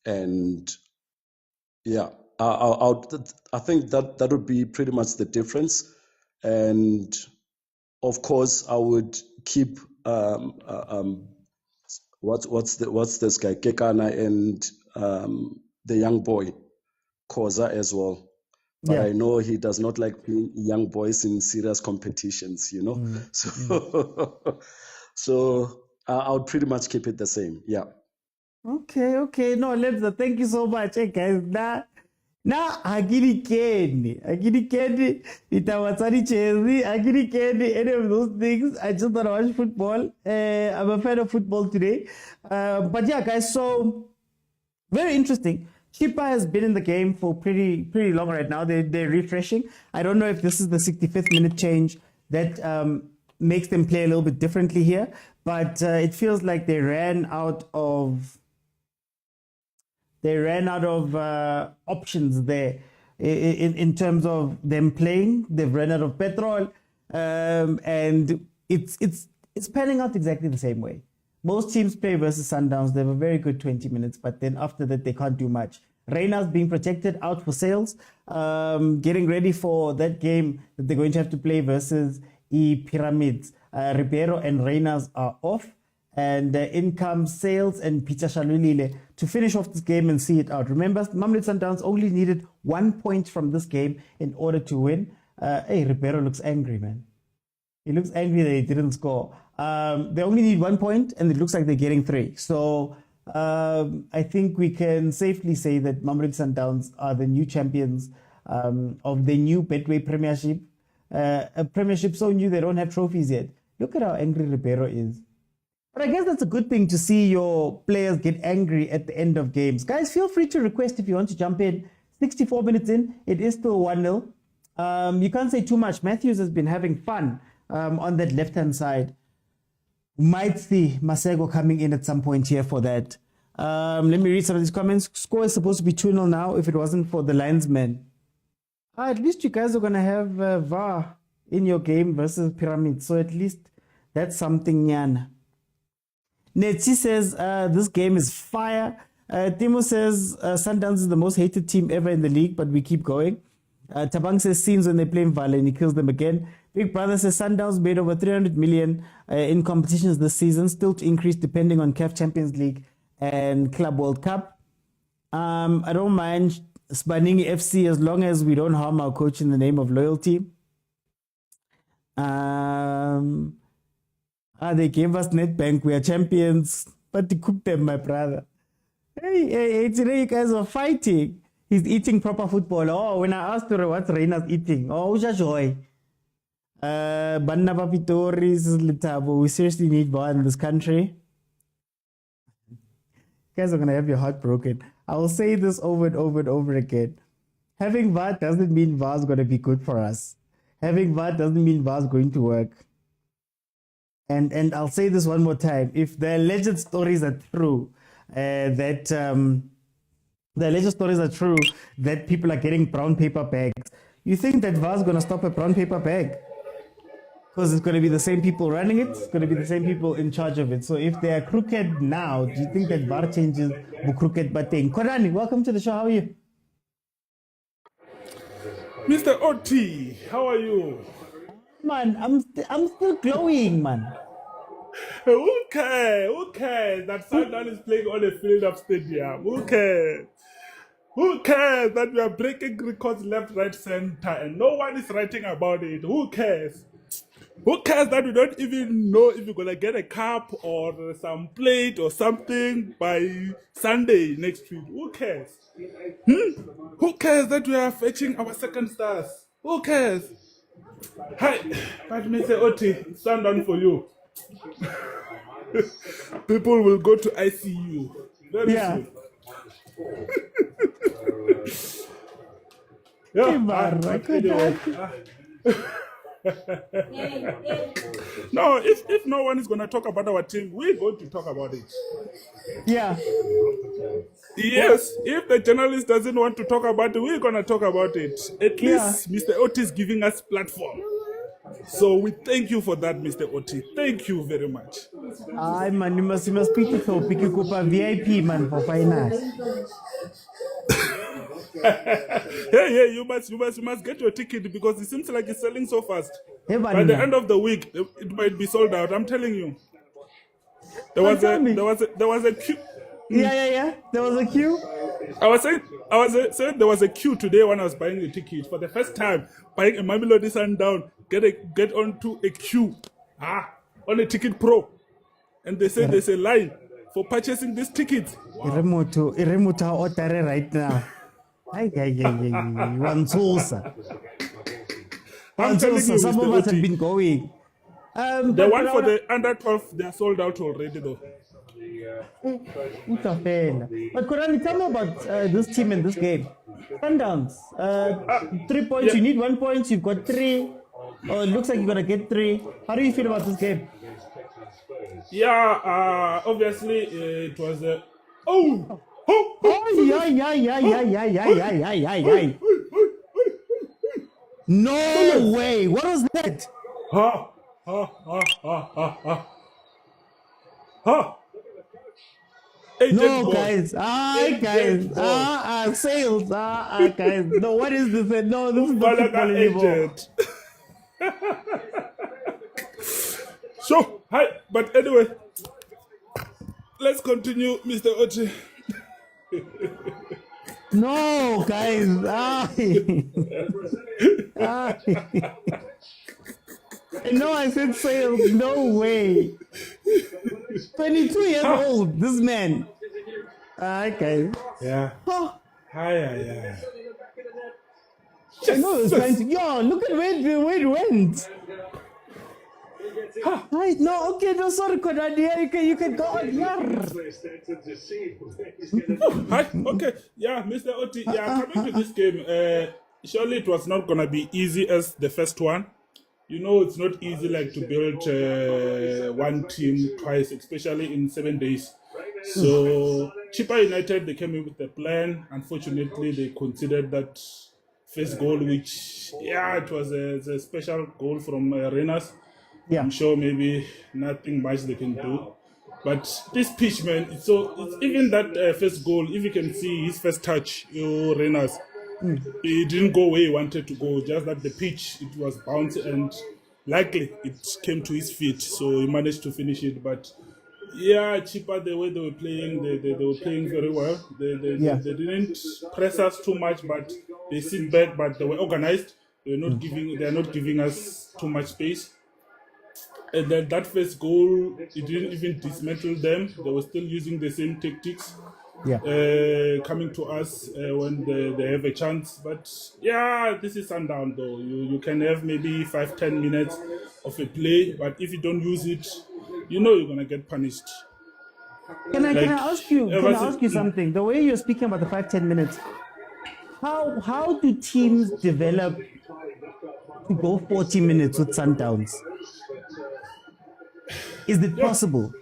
and yeah, I think that would be pretty much the difference. And of course, I would keep what's this guy Kekana and the young boy khoza as well. But I know he does not like playing young boys in serious competitions, So I would pretty much keep it the same. Yeah. Okay. No, Lebza, thank you so much. Hey guys, now agiri kendi, itawatsani chezi, agiri kendi, any of those things. I just want to watch football. I'm a fan of football today. But yeah, guys, so very interesting. CHIPPA has been in the game for pretty long right now. They're refreshing. I don't know if this is the 65th minute change that makes them play a little bit differently here, but it feels like they ran out of options there in terms of them playing. They've run out of petrol, and it's panning out exactly the same way. Most teams play versus Sundowns. They have a very good 20 minutes, but then after that, they can't do much. Reina's being protected, out for sales, getting ready for that game that they're going to have to play versus Pyramids. Ribeiro and Reina's are off, and in comes Sales and Peter Shalulile to finish off this game and see it out. Remember, Mamelodi Sundowns only needed 1 point from this game in order to win. Hey, Ribeiro looks angry, man. He looks angry that he didn't score. They only need 1 point, and it looks like they're getting 3. So I think we can safely say that Mamelodi Sundowns are the new champions of the new Betway Premiership. A Premiership so new they don't have trophies yet. Look at how angry Ribeiro is. But I guess that's a good thing to see your players get angry at the end of games. Guys, feel free to request if you want to jump in. 64 minutes in, it is still 1-0. You can't say too much. Matthews has been having fun on that left-hand side. Might see Masego coming in at some point here for that. Let me read some of these comments. Score is supposed to be 2-0 now if it wasn't for the linesmen. At least you guys are going to have VAR in your game versus Pyramid. So at least that's something, Nyana. Netsi says this game is fire. Timo says Sundowns is the most hated team ever in the league, but we keep going. Tabang says scenes when they play Mvala and he kills them again. Big Brother says Sundowns made over 300 million in competitions this season, still to increase depending on CAF Champions League and Club World Cup. I don't mind Spaningi FC as long as we don't harm our coach in the name of loyalty. They gave us Nedbank, we are champions, but they cooked them, my brother. Hey, today you guys are fighting. He's eating proper football. Oh, when I asked her what Reina's eating, oh, joy. Banna Papitoris, Litabo. We seriously need VAR in this country. guys are gonna have your heart broken. I will say this over and over and over again. Having VAR doesn't mean VAR is gonna be good for us. Having VAR doesn't mean VAR is going to work. And I'll say this one more time. If the alleged stories are true, that people are getting brown paper bags, you think that VAR is gonna stop a brown paper bag? Because it's going to be the same people running it. It's going to be the same people in charge of it. So if they are crooked now, do you think that VAR changes the crooked batting? Korani, welcome to the show. How are you? Mr. Oti, how are you? Man, I'm still glowing, man. Who cares that Sundown is playing on a field of stadium? Who cares? Who cares that we are breaking records left, right, center, and no one is writing about it? Who cares? Who cares that we don't even know if we're going to get a cup or some plate or something by Sunday next week? Who cares? Who cares that we are fetching our second stars? Who cares? Hi, but Mr. Oti, stand down for you. People will go to ICU very soon. No, if no one is going to talk about our team, we're going to talk about it. Yeah. Yes, if the journalist doesn't want to talk about it, we're going to talk about it. At least Mr. Oti is giving us platform. So we thank you for that, Mr. Oti. Thank you very much. Aye, man, you must speak to Picky Cooper VIP, man, for finance. Hey, you must get your ticket because it seems like it's selling so fast. Hey, by the end of the week, it might be sold out. I'm telling you. There was a queue. Yeah. There was a queue. I was saying there was a queue today when I was buying the ticket for the first time. Buying a Mamelodi Sundown, get onto a queue. On a Ticket Pro, and they said there's a line for purchasing this ticket. Iremuta Otare right now. One Tulsa. I'm telling you, some Mr. of us Oti, have been going. The one for the under 12, they're sold out already though. But Korani, tell me about this team in this game. Sundowns, 3 points. You need 1 point. You've got 3. It looks like you're gonna get 3. How do you feel about this game? Yeah, obviously it was a. No way! What was that? No, guys. Sales. Guys. No, what is this? No, this is not football anymore. So, hi. But anyway, let's continue, Mr. Oti. No, guys. No, I said sales. No way. 22 years old, this man. Okay. Yeah. Hi. I know it's trying to. Yo, look at where it went. Hi. No, okay, no, sorry, Konadi. You can go on here. Hi. Okay. Yeah, Mr. Oti. Yeah, coming to this game, surely it was not gonna be easy as the first one. You know, it's not easy like to build one team twice, especially in 7 days. So CHIPPA United, they came in with a plan. Unfortunately, they considered that first goal, which, it was a special goal from Renas. Yeah. I'm sure maybe nothing much they can do. But this pitch, man, it's even that first goal, if you can see his first touch, Renas, it didn't go where he wanted to go, just that the pitch, it was bouncy and likely it came to his feet, so he managed to finish it. But yeah, CHIPPA, the way they were playing, they were playing very well. They didn't press us too much, but they sit back, but they were organized. They are not giving us too much space. And then that first goal, it didn't even dismantle them. They were still using the same tactics. Coming to us when they have a chance. But yeah, this is Sundown though. You can have maybe 5-10 minutes of a play, but if you don't use it, you know you're gonna get punished. Can I Like, ask you? Can ever I since- ask you something? The way you're speaking about the 5-10 minutes, how do teams develop to go 40 minutes with Sundowns? Is it possible?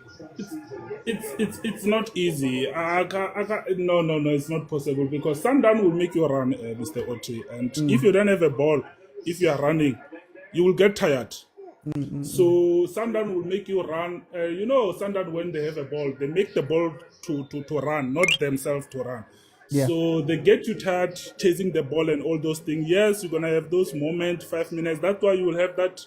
It's not easy. No, it's not possible because Sundown will make you run, Mr. Oti. And if you don't have a ball, if you are running, you will get tired. So Sundown will make you run. Sundown, when they have a ball, they make the ball to run, not themselves to run. Yeah. So they get you tired chasing the ball and all those things. Yes, you're gonna have those moments, 5 minutes. That's why you will have that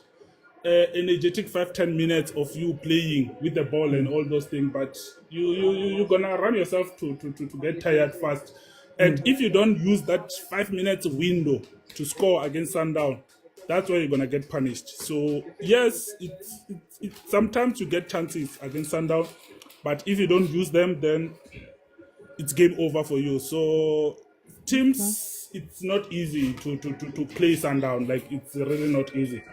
energetic 5-10 minutes of you playing with the ball and all those things. But you're gonna run yourself to get tired fast. And if you don't use that 5 minutes window to score against Sundown, that's where you're gonna get punished. So yes, it's sometimes you get chances against Sundown, but if you don't use them, then it's game over for you. So teams, it's not easy to play Sundown. Like, it's really not easy.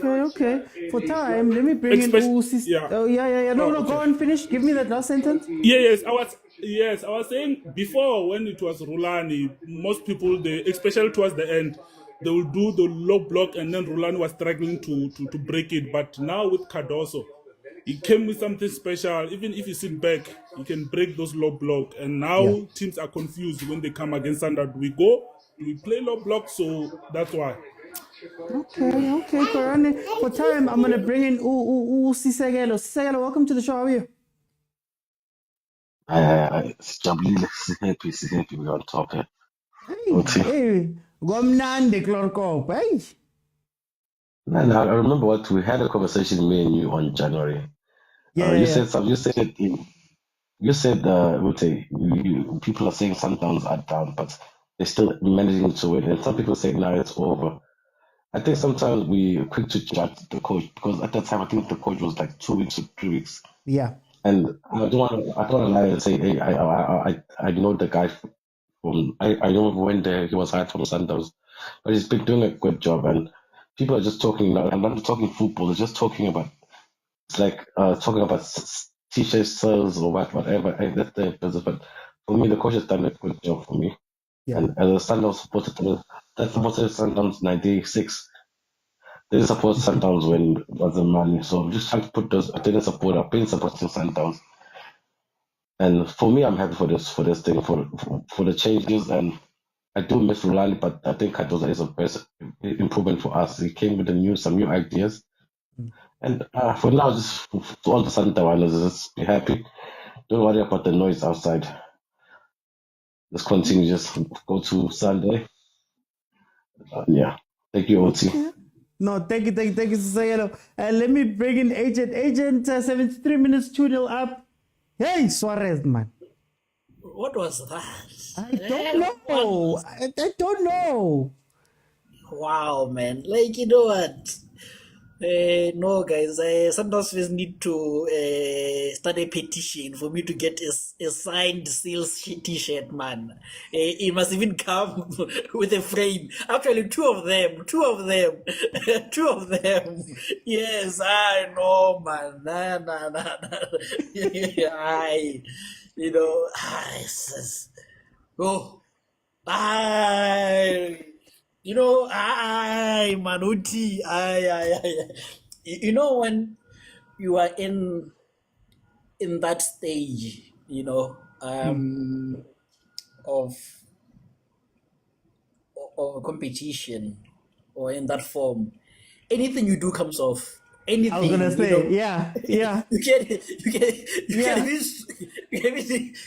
Okay. For time, let me bring in Usis. Yeah. Oh, yeah. No, go on, finish. Give me that last sentence. Yes, I was saying before, when it was Rulani, most people, especially towards the end, they will do the low block, and then Rulani was struggling to break it. But now with Cardoso, he came with something special. Even if you sit back, you can break those low block. And now teams are confused when they come against Sundown. We play low block, so that's why. Okay, Korane. For time, I'm gonna bring in Sisegelo. Sisegelo, welcome to the show. How are you? Happy we're on top here. Hey, Gomnande Clorcop. Hey. Man, I remember what we had a conversation, me and you, on January. You said something. You said people are saying Sundowns are down, but they're still managing to win. And some people say now it's over. I think sometimes we are quick to judge the coach because at that time I think the coach was like 2 weeks or 3 weeks. Yeah. And I don't want to lie and say, hey, I know the guy from I know when he was hired from Sundowns, but he's been doing a good job. And people are just talking now. I'm not talking football. They're just talking about talking about t-shirt sales or whatever. That's the business. But for me, the coach has done a good job for me. Yeah. And as a Sundowns supporter, that supported Sundowns 96. They didn't support Sundowns when it wasn't money. So I'm just trying to put those. I've been supporting Sundowns. And for me, I'm happy for this thing, for the changes. And I do miss Rulani, but I think Cardozo is a best improvement for us. He came with some new ideas. And for now, just for all the Sundowners, just be happy. Don't worry about the noise outside. Just continue. Just go to Sunday. Thank you, OT. No, thank you, Sisegelo. Let me bring in Agent. 73 minutes, 2-0 up. Hey, Suarez, man. What was that? I don't know. I don't know. Wow, man. Like, you know what? No, guys. Sometimes we need to start a petition for me to get a signed sales t-shirt, man. It must even come with a frame. Actually, two of them. Yes, I know, man. Nah. Manuti, when you are in that stage, of a competition or in that form, anything you do comes off. Anything. I was gonna say, yeah. You can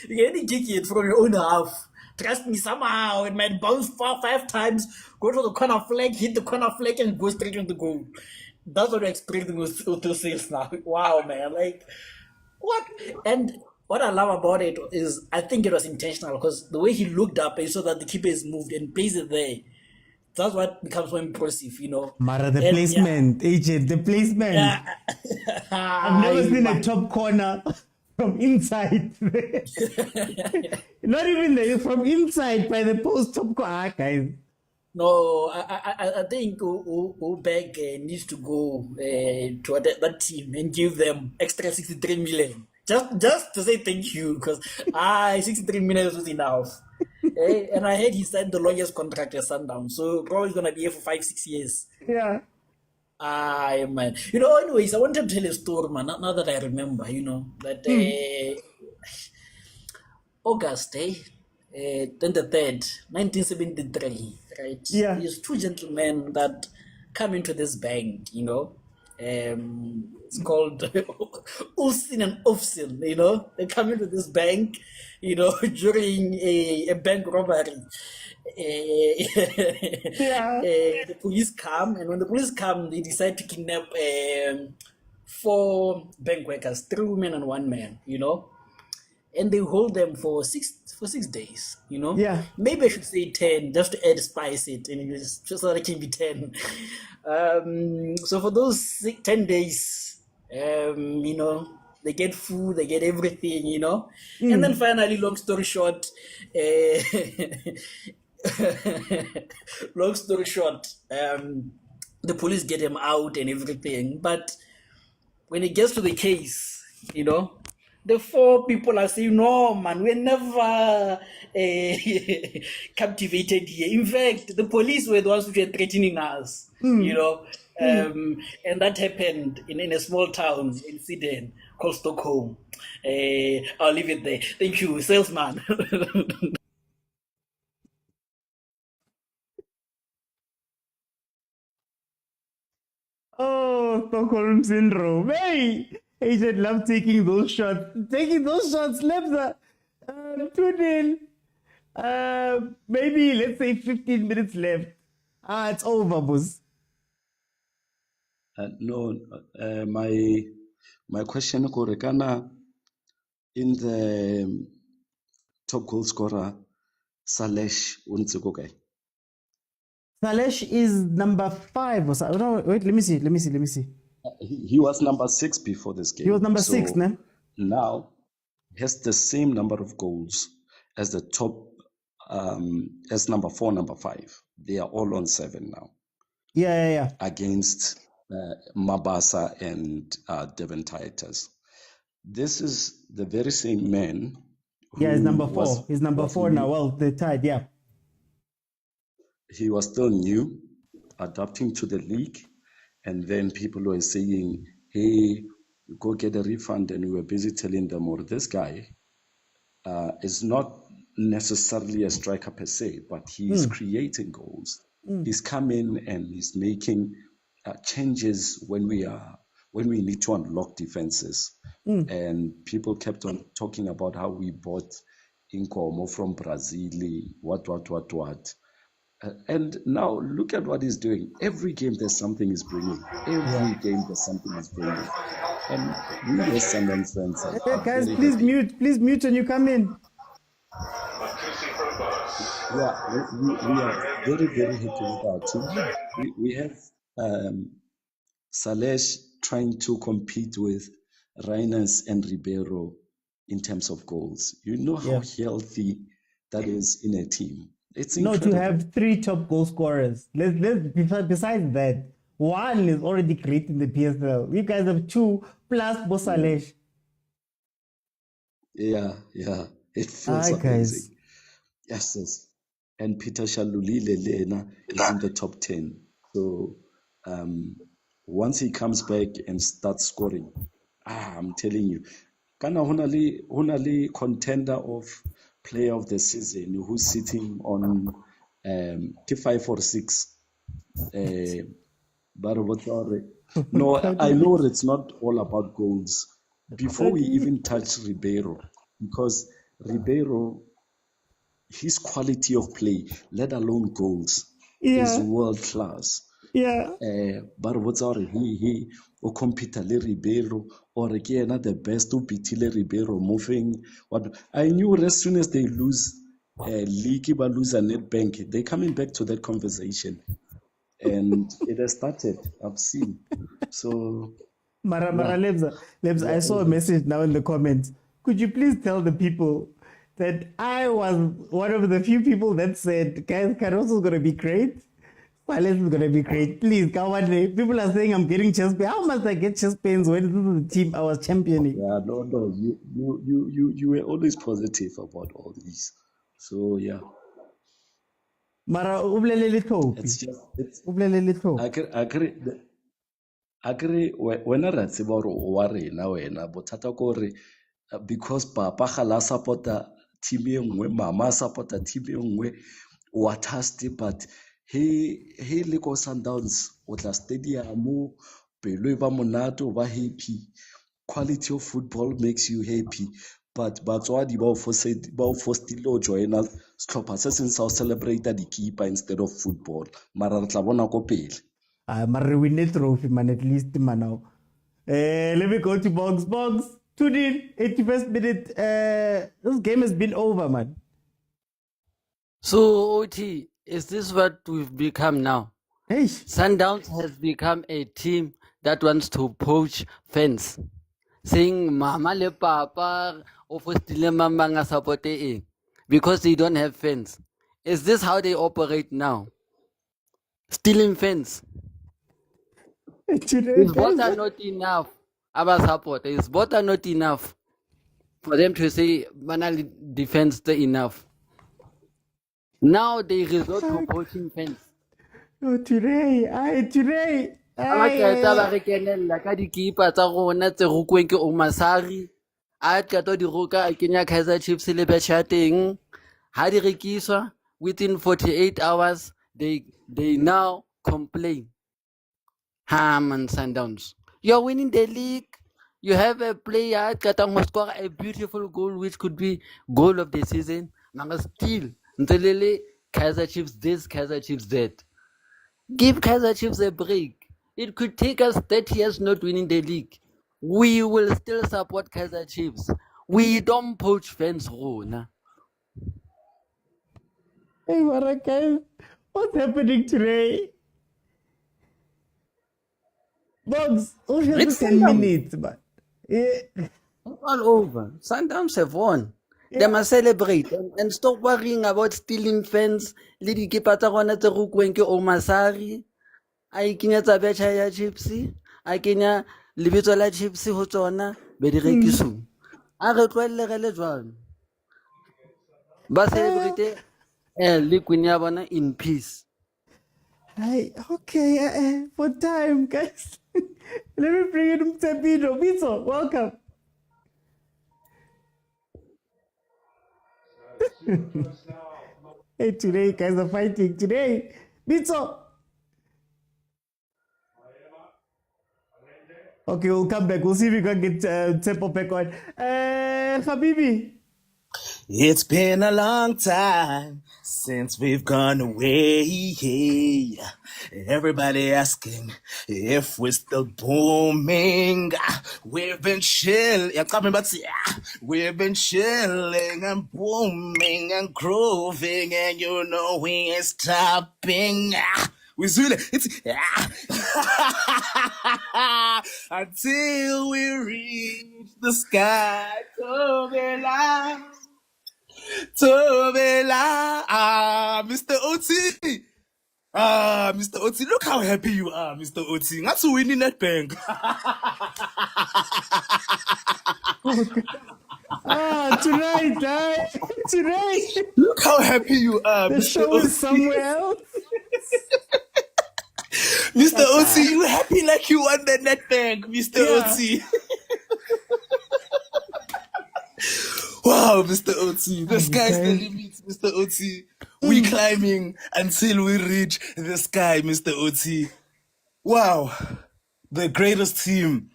even kick it from your own half. Trust me, somehow it might bounce 4-5 times, go to the corner flag, hit the corner flag, and go straight into the goal. That's what we're experiencing with auto sales now. Wow, man. Like, what? And what I love about it is I think it was intentional because the way he looked up and saw that the keeper is moved and plays it there. That's what becomes so impressive, Mara, the placement, Agent, the placement. Yeah. I've never seen a top corner from inside. Not even from inside by the post top corner, guys. No, I think Ubeg needs to go to that team and give them extra 63 million. just to say thank you, because 63 minutes was enough. And I heard he signed the longest contract at Sundown, so probably gonna be here for 5-6 years. Yeah. Man. Anyways, I wanted to tell a story, man. Now that I remember, that August, then the 3rd, 1973, right? Yeah. There's two gentlemen that come into this bank, it's called Ulsin and Ofsin, they come into this bank, during a bank robbery. The police come, and when the police come, they decide to kidnap 4 bank workers, 3 women and 1 man, and they hold them for 6 days, Yeah. Maybe I should say 10, just to add spice it, and just so that it can be 10. So for those 10 days, they get food, they get everything, and then finally, long story short, the police get him out and everything. But when it gets to the case, the 4 people are saying, no, man, we're never captivated here. In fact, the police were the ones who were threatening us, and that happened in a small town in Sweden called Stockholm. I'll leave it there. Thank you, salesman. Oh, Stockholm syndrome. Hey, Agent love taking those shots. Taking those shots, Lebza. 2-0. Maybe let's say 15 minutes left. It's over, boss. No, my question, Korekana, in the top goal scorer, Salesh Unzukogai. Salesh is number 5 or something. No, wait, let me see. He was number 6 before this game. He was number 6, ne? Now, he has the same number of goals as the top, as number 4, number 5. They are all on 7 now. Yeah. Against Mabasa and Devon Tigers. This is the very same man. Yeah, he's number 4. He's number 4 now. Well, they're tied, yeah. He was still new, adapting to the league, and then people were saying, hey, go get a refund, and we were busy telling them, or this guy is not necessarily a striker per se, but he's creating goals. He's coming and he's making changes when we need to unlock defenses. And people kept on talking about how we bought Incomo from Brazil, what. And now look at what he's doing. Every game there's something he's bringing. Every game there's something he's bringing. And we as Sundowns fans. Hey, guys, please mute when you come in. Yeah, we are very, very happy with our team. We have Salesh trying to compete with Reyners and Ribeiro in terms of goals. You know how healthy that is in a team. It's incredible. To have 3 top goal scorers. Besides that, 1 is already great in the PSL. You guys have 2 plus Bosalesh. Yeah. It feels amazing. Guys. Yes. And Peter Shalulile Lena is in the top 10. So once he comes back and starts scoring, I'm telling you, Kana Hunali contender of player of the season who's sitting on T5 or 6. No, I know it's not all about goals. Before we even touch Ribeiro, because Ribeiro, his quality of play, let alone goals, is world class. Yeah. But what's our he o compete le Ribeiro or again the best to beat Ribeiro moving. What I knew as soon as they lose league but lose a Nedbank, they're coming back to that conversation. And it has started, I've seen. So Mara Lebza, I saw a message now in the comments. Could you please tell the people that I was one of the few people that said, guys, Caruso's going to be great? Well, this is gonna be great. Please, come on. People are saying I'm getting chest pains. How must I get chest pains when this is the team I was championing? Yeah, no. You were always positive about all these. So yeah. Mara ubulelele It's thopi. just Ubulelele thopi. akere wena ra tseba gore o wa rena wena bothata ko gore because papa ga la supporta team e nngwe mama a supporta team e nngwe o a thirsty but he le ko Sundowns o tla stadium pelo e ba monate o ba happy quality of football makes you happy but batswadi ba o forced o joina setlhopha se seng sa o celebrate di-keeper instead of football mara re tla bona ko pele. Mara win a trophy, man, at least, man, now. Let me go to Box. Box, tune in, 81st minute. This game has been over, man. So, OT, is this what we've become now? Hey. Sundowns has become a team that wants to poach fans. Saying, Mama le Papa, ofostile mama nga support e, because they don't have fans. Is this how they operate now? Stealing fans. Is water not enough? Our support is water not enough for them to say banally defense enough. Now they resort to poaching fans. Oh, today. Ba qeta ba re kenella ka dikipa tsa rona tse rukweng ke Omasari. A qeta di roka a kenya Kaizer Chiefs le betjha teng. Ha di rekiswa within 48 hours they now complain. Man, Sundowns, you're winning the league. You have a player Katang must score a beautiful goal, which could be goal of the season. Manga still, Ntelele, Kaizer Chiefs this, Kaizer Chiefs that. Give Kaizer Chiefs a break. It could take us 30 years not winning the league. We will still support Kaizer Chiefs. We don't poach fans, Rona. Hey, Marakai, what's happening today? Box, It's 10 minutes, but all over. Sundowns have won. They must celebrate and stop worrying about stealing fans. Lady Kipata Rona Terukwenke Omasari. I kenya tsa betjha ya Chiefs. I kenya lebitso la Chiefs ho tsona be di rekiso. A re tloelle re le jwalo. Ba celebrate le queen ya bona in peace. Hey, okay, for time, guys. Let me bring in Mtepino. Pitso, welcome. Hey, today, guys are fighting. Today, Pitso. Okay, we'll come back. We'll see if we can get Tsepo back on. Habibi. It's been a long time since we've gone away. Everybody asking if we're still booming. We've been chilling. We've been chilling and booming and grooving, and you know we ain't stopping. It's until we reach the sky. Tobela, Mr. OT. Mr. OT, look how happy you are, Mr. OT. That's winning Nedbank. Tonight. Look how happy you are, the Mr. show OT. is somewhere else. Mr. OT, you happy like you won the Nedbank, Mr. OT. Wow, Mr. OT, the sky's the limit, Mr. OT. We climbing until we reach the sky, Mr. OT. Wow, the greatest team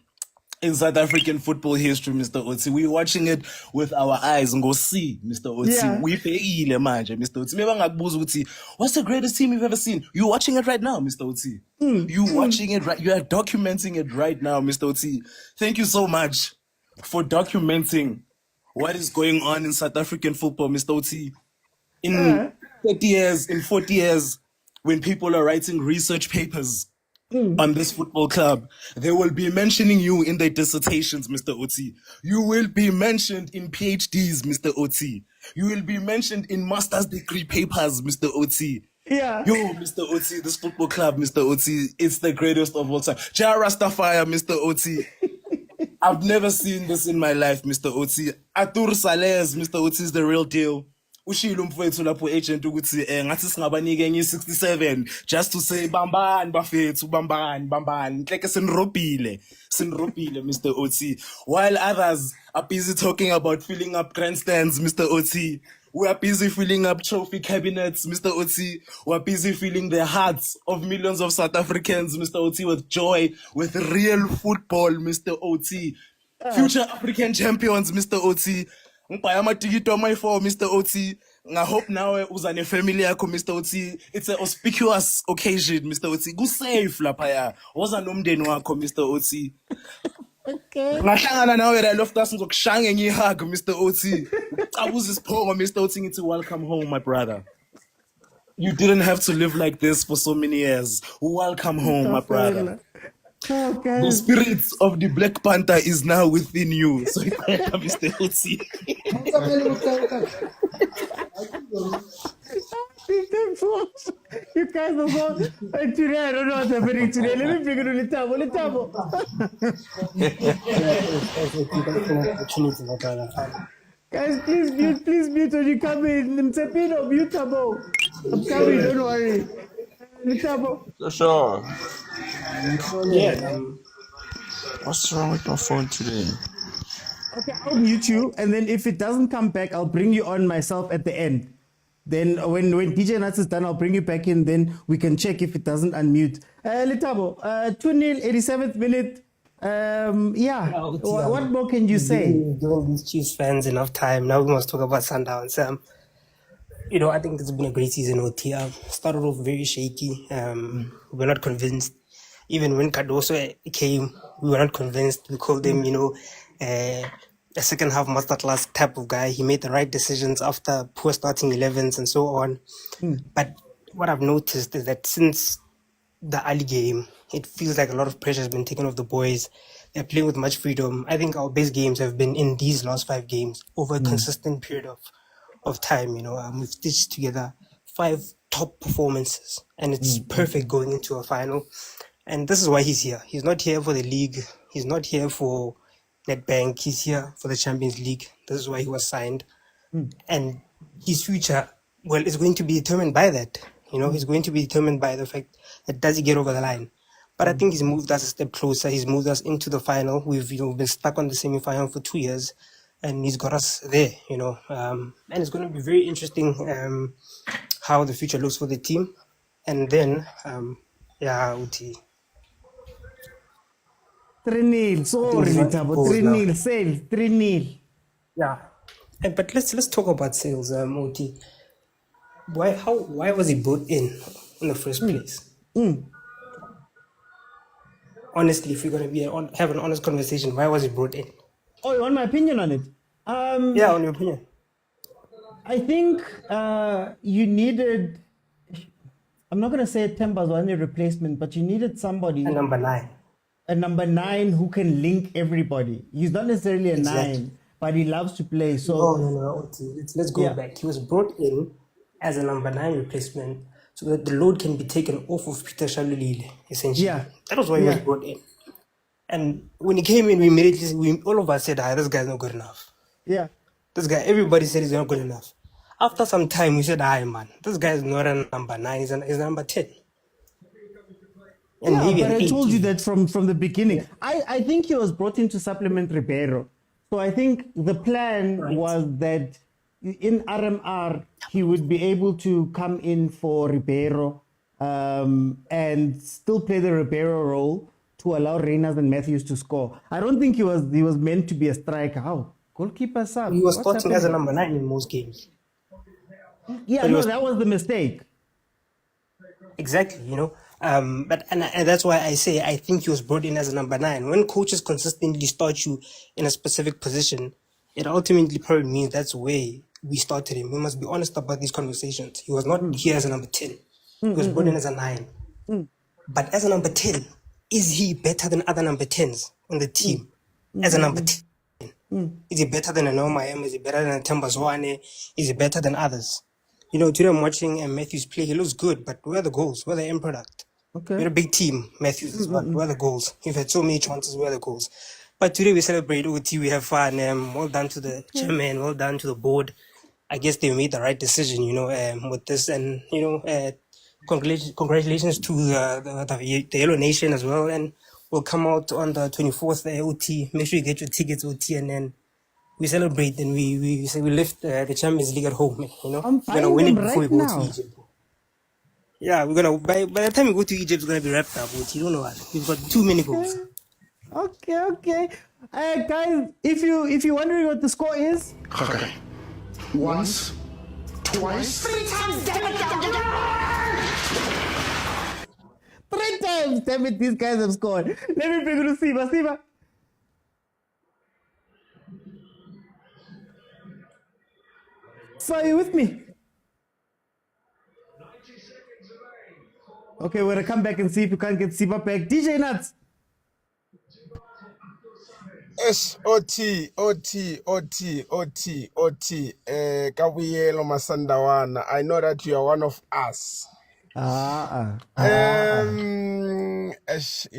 in South African football history, Mr. OT. We're watching it with our eyes and go see, Mr. OT. Yeah. We payile manje, Mr. OT. Maybe ngakubuza ukuthi, what's the greatest team you've ever seen? You're watching it right now, Mr. OT. You're watching it right. You are documenting it right now, Mr. OT. Thank you so much for documenting what is going on in South African football, Mr. OT. In 30 years, in 40 years, when people are writing research papers on this football club, they will be mentioning you in their dissertations, Mr. OT. You will be mentioned in PhDs, Mr. OT. You will be mentioned in master's degree papers, Mr. OT. Yeah. Yo, Mr. Oti, this football club, Mr. Oti, it's the greatest of all time. Jah Rastafari, Mr. Oti. I've never seen this in my life, Mr. Oti. Atur Salez, Mr. Oti is the real deal. Ushilo mfowethu lapho agent ukuthi ngathi singabanike enye 67 just to say bambani bafethu bambani like sinrobile Mr. Oti, while others are busy talking about filling up grandstands, Mr. Oti. We are busy filling up trophy cabinets, Mr. Oti. We are busy filling the hearts of millions of South Africans, Mr. Oti, with joy, with real football, Mr. Oti. Future African champions, Mr. Oti. Ngibhaya amatikiti wama-4, Mr. Oti. I hope nawe uza nefamily yakho, Mr. Oti. It's an auspicious occasion, Mr. Oti. Kusafe laphaya. Woza nomndeni wakho, Mr. Oti. Okay. Ngahlangana nawe la Loftus ngizokushanga enye ihug, Mr. Oti. Ucabuza isiphongo, Mr. Oti, ngithi welcome home, my brother. You didn't have to live like this for so many years. Welcome home, my brother. Okay. The spirit of the Black Panther is now within you. So Mr. Oti. You guys are so today. I don't know what's happening today. Let me bring it to the table. Guys, please mute when you come in. Mtsepino, mutable. I'm coming, don't worry. Mutable. Sure. Yeah. What's wrong with my phone today? Okay, I'll mute you, and then if it doesn't come back, I'll bring you on myself at the end. Then when DJ Nuts is done, I'll bring you back in, then we can check if it doesn't unmute. Letabo, 2-0, 87th minute. What more can you say? Giving these Chiefs fans enough time. Now we must talk about Sundowns. I think it's been a great season. OT started off very shaky. We're not convinced. Even when Cardoso came, we were not convinced. We called him, a second half masterclass type of guy. He made the right decisions after poor starting 11s and so on. But what I've noticed is that since the Ahly game, it feels like a lot of pressure has been taken off the boys. They're playing with much freedom. I think our best games have been in these last 5 games over a consistent period of time. We've stitched together 5 top performances, and it's perfect going into a final. And this is why he's here. He's not here for the league. He's not here for Nedbank. He's here for the Champions League. This is why he was signed. And his future, is going to be determined by that. He's going to be determined by the fact that does he get over the line. But I think he's moved us a step closer. He's moved us into the final. We've been stuck on the semi-final for 2 years, and he's got us there. And it's going to be very interesting how the future looks for the team. And then, Uti. 3-0. Sorry, Litabo. 3-0. Sales. 3-0. Yeah. But let's talk about sales, Oti. Why was he brought in the first place? Honestly, if we're going to have an honest conversation, why was he brought in? Oh, you want my opinion on it? On your opinion. I think you needed, I'm not going to say Temba's only replacement, but you needed somebody. A number 9. A number 9 who can link everybody. He's not necessarily a 9, but he loves to play. So No. Let's go back. He was brought in as a number 9 replacement so that the load can be taken off of Peter Shalulile, essentially. Yeah. That was why he was brought in. And when he came in, we all of us said, this guy's not good enough. Yeah. This guy, everybody said he's not good enough. After some time, we said, man, this guy is not a number 9, he's a number 10. And maybe but I 18. told you that from the beginning. I think he was brought in to supplement Ribeiro. So I think the plan was that in RMR, he would be able to come in for Ribeiro and still play the Ribeiro role to allow Reyners and Matthews to score. I don't think he was meant to be a striker. How? Goalkeeper sub. He was starting as a number 9 in most games. Yeah, that was the mistake. Exactly, But that's why I say I think he was brought in as a number 9. When coaches consistently start you in a specific position, it ultimately probably means that's where we started him. We must be honest about these conversations. He was not here as a number 10. He was brought in as a 9. But as a number 10, is he better than other number 10s on the team? As a number 10? Is he better than an Omayem? Is he better than a Tembazwane? Is he better than others? today I'm watching Matthews play. He looks good, but where are the goals? Where are the end product? Okay. We're a big team, Matthews as well. Where are the goals? You've had so many chances. Where are the goals? But today we celebrate OT. We have fun. Well done to the chairman. Well done to the board. I guess they made the right decision, with this. And, congratulations to the Yellow Nation as well. And we'll come out on the 24th OT. Make sure you get your tickets OT, and then we celebrate. And we say we lift the Champions League at home. I'm we're gonna win it buying them before we right go now. to Egypt. Yeah, we're gonna by the time we go to Egypt, it's gonna be wrapped up. OT, you don't know what. We've got too many goals. Okay. Guys, if you're wondering what the score is, Okay. Once, twice, 3 times, damn it, three times, damn it, these guys have scored. Let me bring it to Siva. So are you with me? Okay, we're gonna come back and see if you can't get Siva back. DJ Nuts. OT. Kabuyelo Masandawana. I know that you are one of us. You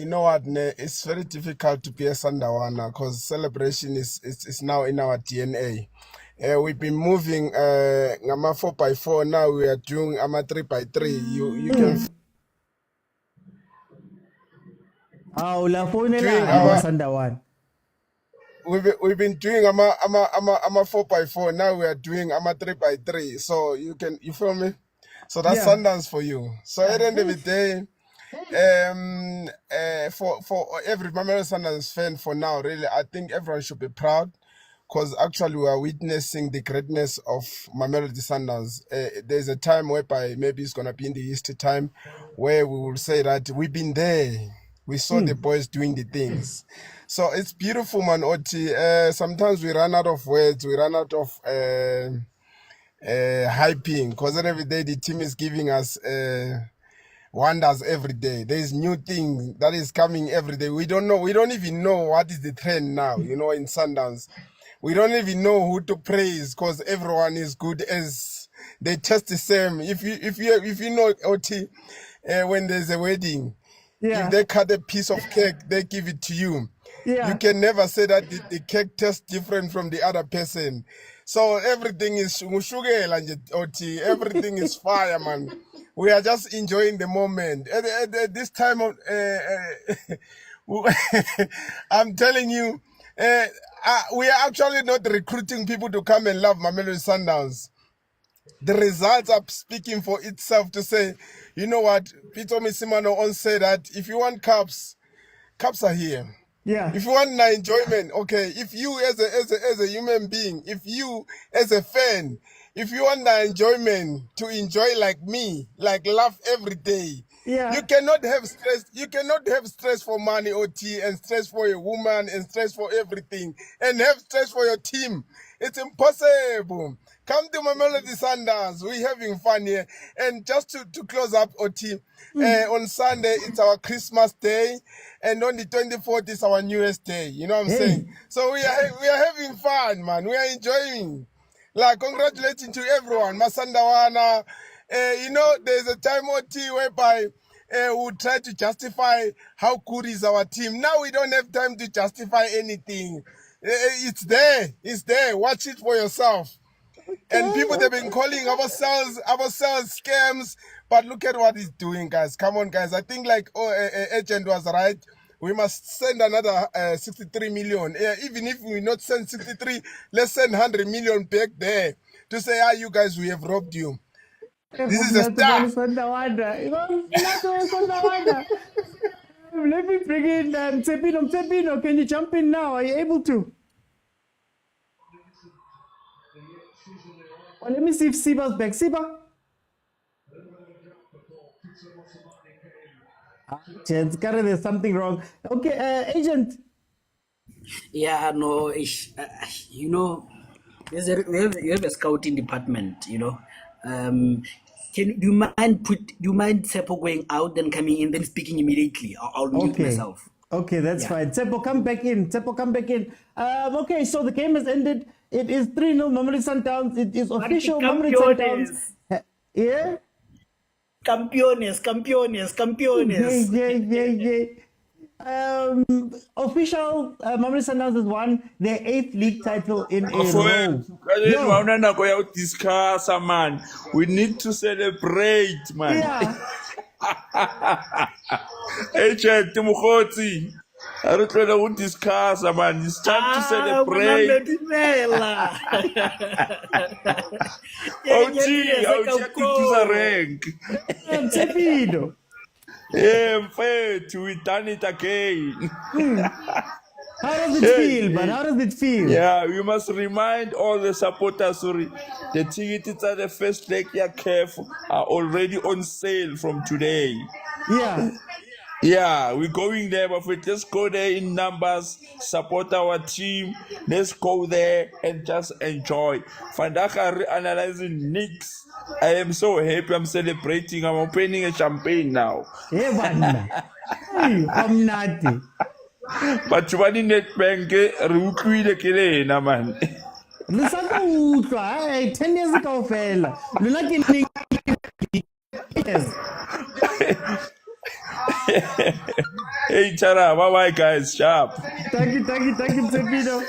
know what? It's very difficult to be a Sandawana because celebration is now in our DNA. We've been moving ngama 4x4. Now we are doing ama 3x3. You can. We've been doing ama 4x4. Now we are doing ama 3x3. So you feel me? So that's Sundowns for you. So at the end of the day, for every Mamelodi Sundowns fan for now, really, I think everyone should be proud because actually we are witnessing the greatness of Mamelodi Sundowns. There's a time whereby maybe it's gonna be in the history time where we will say that we've been there. We saw the boys doing the things. So it's beautiful, man, Oti. Sometimes we run out of words. We run out of hyping because every day the team is giving us wonders every day. There's new thing that is coming every day. We don't even know what is the trend now, in Sundowns. We don't even know who to praise because everyone is good as they test the same. If you know OT, when there's a wedding, if they cut a piece of cake, they give it to you. You can never say that the cake tastes different from the other person. So everything is sugar and OT. Everything is fire, man. We are just enjoying the moment. At this time of, I'm telling you, we are actually not recruiting people to come and love Mamelodi Sundowns. The results are speaking for itself to say, you know what, Pitso Mosimane once said that if you want cups are here. Yeah. If you want the enjoyment, okay. If you as a human being, if you as a fan, if you want the enjoyment to enjoy like me, like laugh every day, you cannot have stress. You cannot have stress for money, OT, and stress for a woman, and stress for everything, and have stress for your team. It's impossible. Come to Mamelodi Sundowns. We're having fun here. And just to close up, OT, on Sunday, it's our Christmas day. And on the 24th, it's our New Year's day. You know what I'm saying? So we are having fun, man. We are enjoying. Like, congratulating to everyone. Masandawana. There's a time, OT, whereby we try to justify how good is our team. Now we don't have time to justify anything. It's there. It's there. Watch it for yourself. And people, they've been calling ourselves scams, but look at what he's doing, guys. Come on, guys. I think agent was right. We must send another 63 million. Even if we not send 63, let's send 100 million back there to say, you guys, we have robbed you. This is a star. Let me bring in Mtsepino. Can you jump in now? Are you able to? Well, let me see if Siba's back. Siba? There's something wrong. Okay, agent. Yeah, no, we have a scouting department, do you mind Tsepo going out and coming in, then speaking immediately? I'll mute myself. Okay, that's fine. Tsepo, come back in. Okay, so the game has ended. It is 3-0 Mamelodi Sundowns. It is official. Mamelodi Sundowns Yeah. Campeones. Yeah. Official Mamelodi Sundowns has won their 8th league title in a row. Yo. Discuss, man. We need to celebrate, man. Yeah. Agent Timothy. I don't know what discuss, man. It's time to celebrate. OG, rank. Yeah, mfethu, we done it again. How does it feel, man? How does it feel? Yeah, we must remind all the supporters, sorry, the tickets at the first leg CAF are already on sale from today. Yeah. Yeah, we're going there, but let's go there in numbers, support our team. Let's go there and just enjoy. Fandaka analyzing Knicks. I am so happy. I'm celebrating. I'm opening a champagne now. Yeah, man. I'm not. But you want in Nedbank, Rukuile Kelena, man. Listen to 10 years ago, fella. You're not getting yes. Hey, Chara, bye guys, sharp. Thank you, Tepino.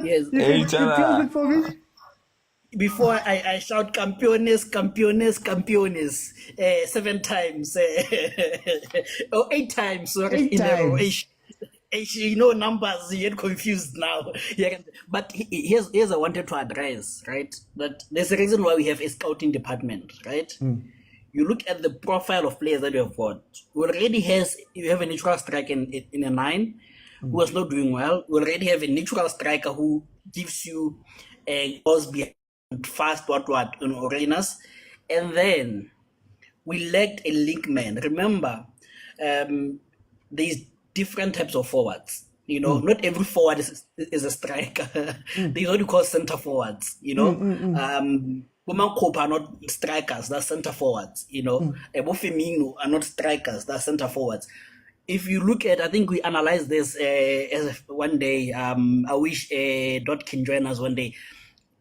Yes. You close it for me? Before I shout campeones, 7 times, or 8 times, sorry, 8 times. You know numbers, you get confused now. But here's I wanted to address, right? That there's a reason why we have a scouting department, right? You look at the profile of players that you have got. You have a natural striker in a 9 who was not doing well. We already have a natural striker who gives you a goals behind fast arenas. And then we lacked a link man. Remember, there's different types of forwards. You know, not every forward is a striker. There's what you call center forwards, you know. Women Cope are not strikers, they're center forwards, you know. Ebofemino are not strikers, they're center forwards. If you look at, I think we analyzed this one day. I wish Dot can join us one day.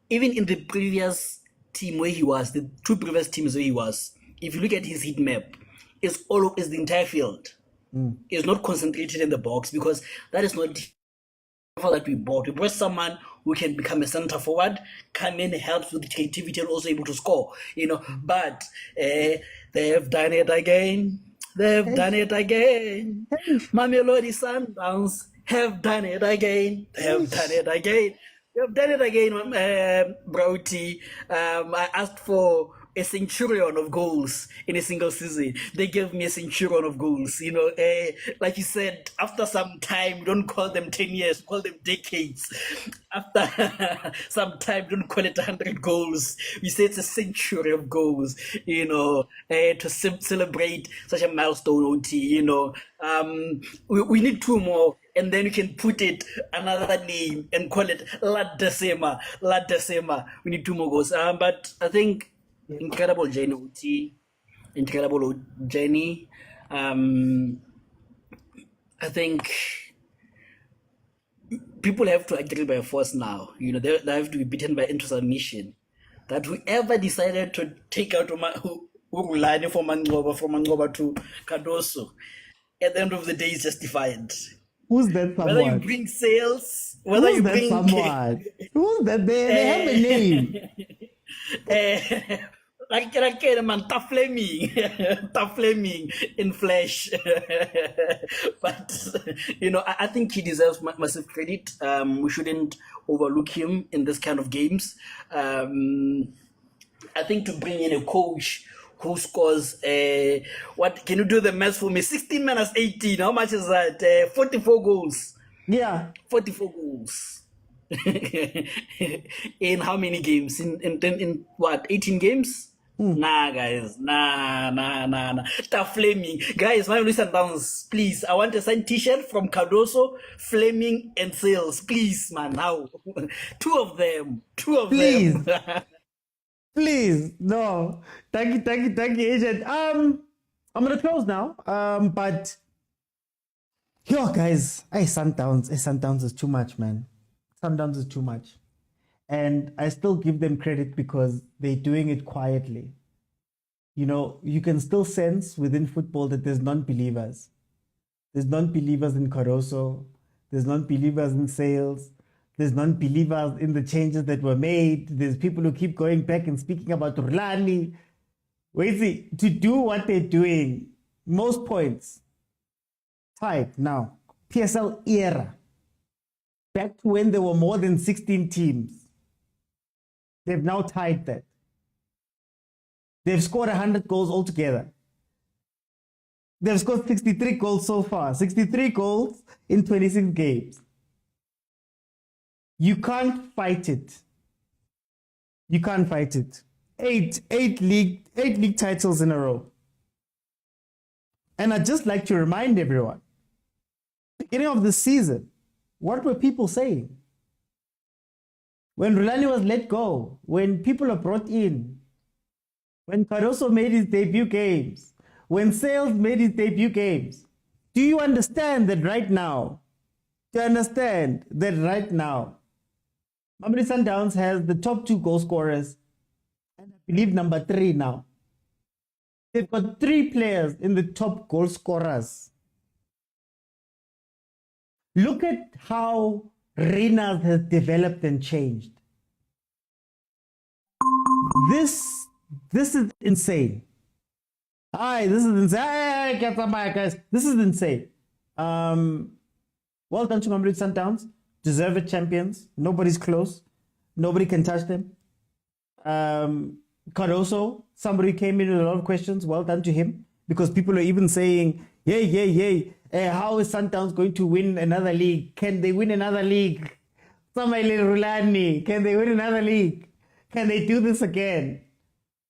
Even in the previous team where he was, the 2 previous teams where he was, if you look at his heat map, it's the entire field. It's not concentrated in the box because that is not that we bought. We brought someone who can become a center forward, come in, helps with creativity and also able to score, you know. But they have done it again. Mamelodi Sundowns have done it again. Brody. I asked for a centurion of goals in a single season. They gave me a centurion of goals. You know, like you said, after some time, don't call them 10 years, call them decades. After some time, don't call it 100 goals. We say it's a century of goals, you know, to celebrate such a milestone, OT, you know. We need 2 more. And then you can put it another name and call it La Decema. We need 2 more goals. But I think incredible journey, OT. Incredible journey. I think people have to agree by force now. You know, they have to be beaten by interest admission. That whoever decided to take out Rulani from Mangoba to Cardoso, at the end of the day, is justified. Who's that someone? Whether you bring sales, whether Who's you that bring someone? Who's that? They have a name. Like man, tough flaming in flesh. But you know, I think he deserves massive credit. We shouldn't overlook him in this kind of games. I think to bring in a coach who scores what can you do the math for me? 16 minus 18. How much is that? 44 goals. Yeah. 44 goals. In how many games? In what? 18 games? Nah, guys. Nah. Tough flaming. Guys, Mamelodi Sundowns, please. I want a signed t-shirt from Cardoso, Flaming and Sales. Please, man. Now. 2 of them. Please. Please, no. Thank you, agent. I'm gonna close now. But yo, guys, Sundowns is too much, man. Sundowns is too much, and I still give them credit because they're doing it quietly. you know, you can still sense within football that there's non-believers. There's non-believers in Caruso. There's non-believers in sales. There's non-believers in the changes that were made. There's people who keep going back and speaking about Rulani. Wait, see, to do what they're doing, most points, tied now, PSL era, back to when there were more than 16 teams. They've now tied that. They've scored 100 goals altogether. They've scored 63 goals so far, 63 goals in 26 games. You can't fight it. You can't fight it. Eight league titles in a row. And I'd just like to remind everyone, beginning of the season, what were people saying? When Rulani was let go, when people are brought in, when Caruso made his debut games, when Sales made his debut games, do you understand that right now? Do you understand that right now, Mamelodi Sundowns has the top 2 goal scorers, and I believe number 3 now. They've got 3 players in the top goal scorers. Look at how Reynolds has developed and changed. This is insane. This is insane. Guys, this is insane. Well done to Mamelodi Sundowns. Deserved champions. Nobody's close. Nobody can touch them. Caruso, somebody came in with a lot of questions. Well done to him, because people are even saying, yay. How is Sundowns going to win another league? Can they win another league? Somebody Rulani, can they win another league? Can they do this again?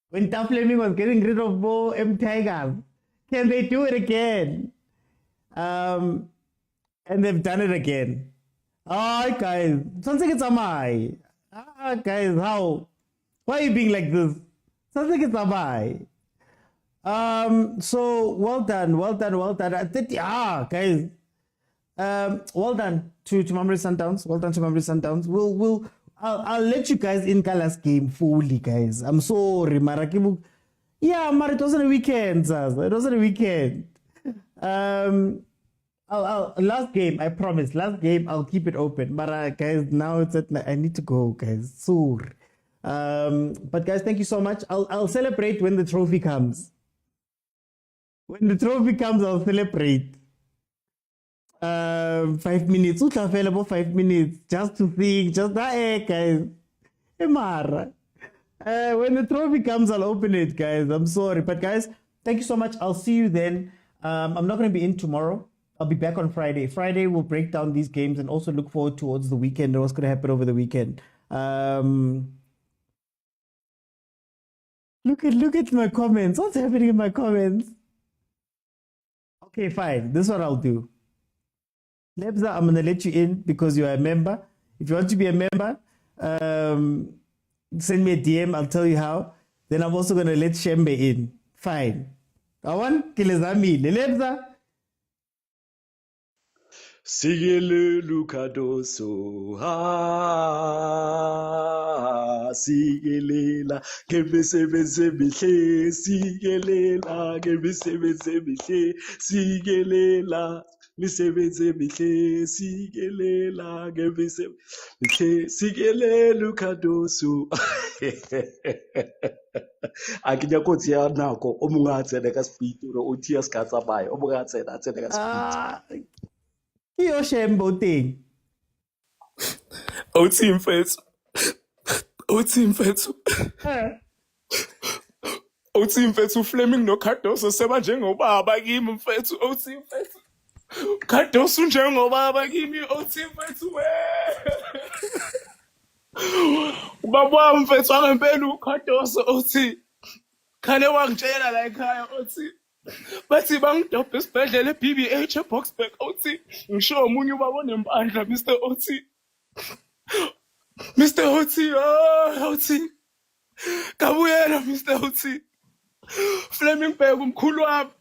When Tough Fleming was getting rid of Bo M Tigers, can they do it again? And they've done it again. Oh, guys, something it's amai. Guys, how? Why are you being like this? Something it's amai. So well done. Guys. Well done to Mamelodi Sundowns. Well done to Mamelodi Sundowns. I'll let you guys in Kala's game fully, guys. I'm sorry, Marakibu. Yeah, it wasn't a weekend, Zaz. It wasn't a weekend. Last game, I promise. Last game, I'll keep it open. But guys, now it's I need to go, guys. Sorry. But guys, thank you so much. I'll celebrate when the trophy comes. When the trophy comes, I'll celebrate. 5 minutes. Who's available 5 minutes? Just to think. Just that, guys. When the trophy comes, I'll open it, guys. I'm sorry. But guys, thank you so much. I'll see you then. I'm not going to be in tomorrow. I'll be back on Friday. Friday, we'll break down these games and also look forward towards the weekend and what's going to happen over the weekend. Look at my comments. What's happening in my comments? Okay, fine. This is what I'll do. Lebza, I'm going to let you in because you're a member. If you want to be a member, send me a DM. I'll tell you how. Then I'm also going to let Shembe in. Fine. Kawan, kilezami. Lebza. Sigele Lucadoso, Sigelela, Gebesebeze Biche, Sigelela, Gebesebeze Biche, Sigelela, Misebeze Biche, Sigelela, Gebesebeze Biche, Sigele Lucadoso. Akinya kotsi ya nako o mongwe a tsene ka speed o tia ska tsamaya o mongwe a tsene ka speed. Iyo Shembo thing. Uthi mfethu. Uthi mfethu Fleming no Cardoso seba njengobaba kimi mfethu. Uthi mfethu. Cardoso njengobaba kimi uthi mfethu we. Ubaba mfethu angempela uCardoso uthi khane wangitshela la ekhaya uthi bathi bangidobha esibhedlela eBBH eBoxburg uthi ngisho omunye ubaba onempandla Mr. Oti Oti kabuyela Mr. Oti Fleming Bhek umkhulu wami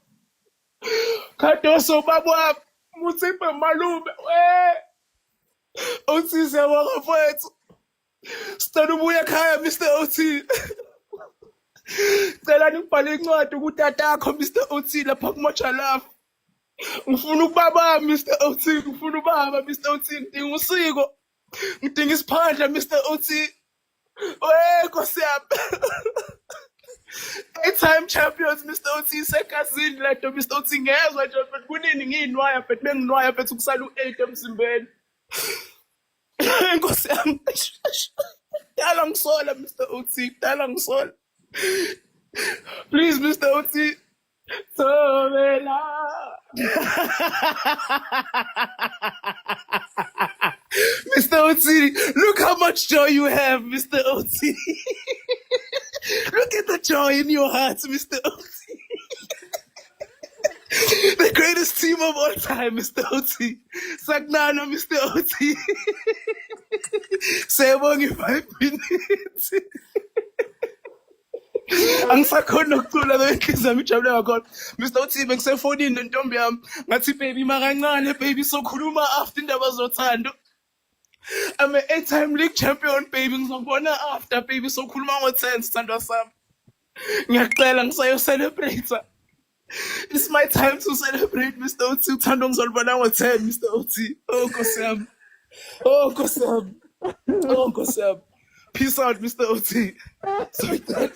Cardoso baba wami Motsepe malume we Oti siyabonga mfethu sicela ubuye ekhaya Mr. Oti Cela nibhale incwadi kutatakho Mr. OT lapha kuMochalafu. Ngifuna ukubaba Mr. OT, ngifuna ubaba Mr. OT, ngidinga usiko. Ngidinga isiphandla Mr. OT. Nkosi yami. 8-time champions Mr. OT sekazini lento Mr. OT ngezwe nje but kunini nginwaya but menginwaya but ukusala u8 emzimbeni. Nkosi yami. Dala ngisola Mr. OT, dala ngisola. Please Mr. OT. Sobela. Mr. OT, look how much joy you have, Mr. OT. Look at the joy in your heart, Mr. OT. The greatest team of all time, Mr. OT. Sagnano, Mr. OT. Sebongi 5 minutes. Angisakhona ukucula ngenhliziyo yami ijabule kakhulu. Mr. OT bengisefonini nentombi yami ngathi baby makancane baby sokhuluma after indaba zothando. I'm an 8-time league champion baby ngizobona after baby sokhuluma ngo10 sithandwa sami. Ngiyacela ngisayo celebrate. It's my time to celebrate Mr. OT. Uthando ngizolibona ngo10 Mr. OT. Oh Nkosi yami. Oh Nkosi yami. Oh Nkosi yami. Peace out Mr. OT. Sorry that.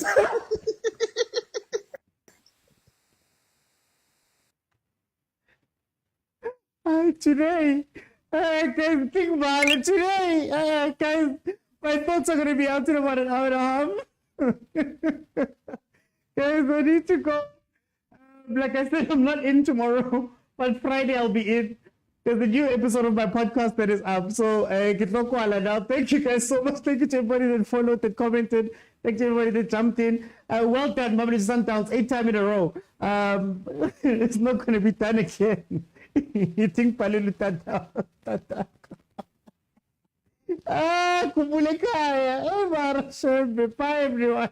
Today, guys, think about it. Today, guys, my thoughts are going to be out in about an hour and a half. Guys, I need to go. Like I said, I'm not in tomorrow, but Friday I'll be in. There's a new episode of my podcast that is up. So, now. Thank you guys so much. Thank you to everybody that followed, that commented. Thank you to everybody that jumped in. Well done, Mamelodi Sundowns, 8 times in a row. It's not going to be done again. You think Palulu Tata? Kumulekaya. Bye everyone.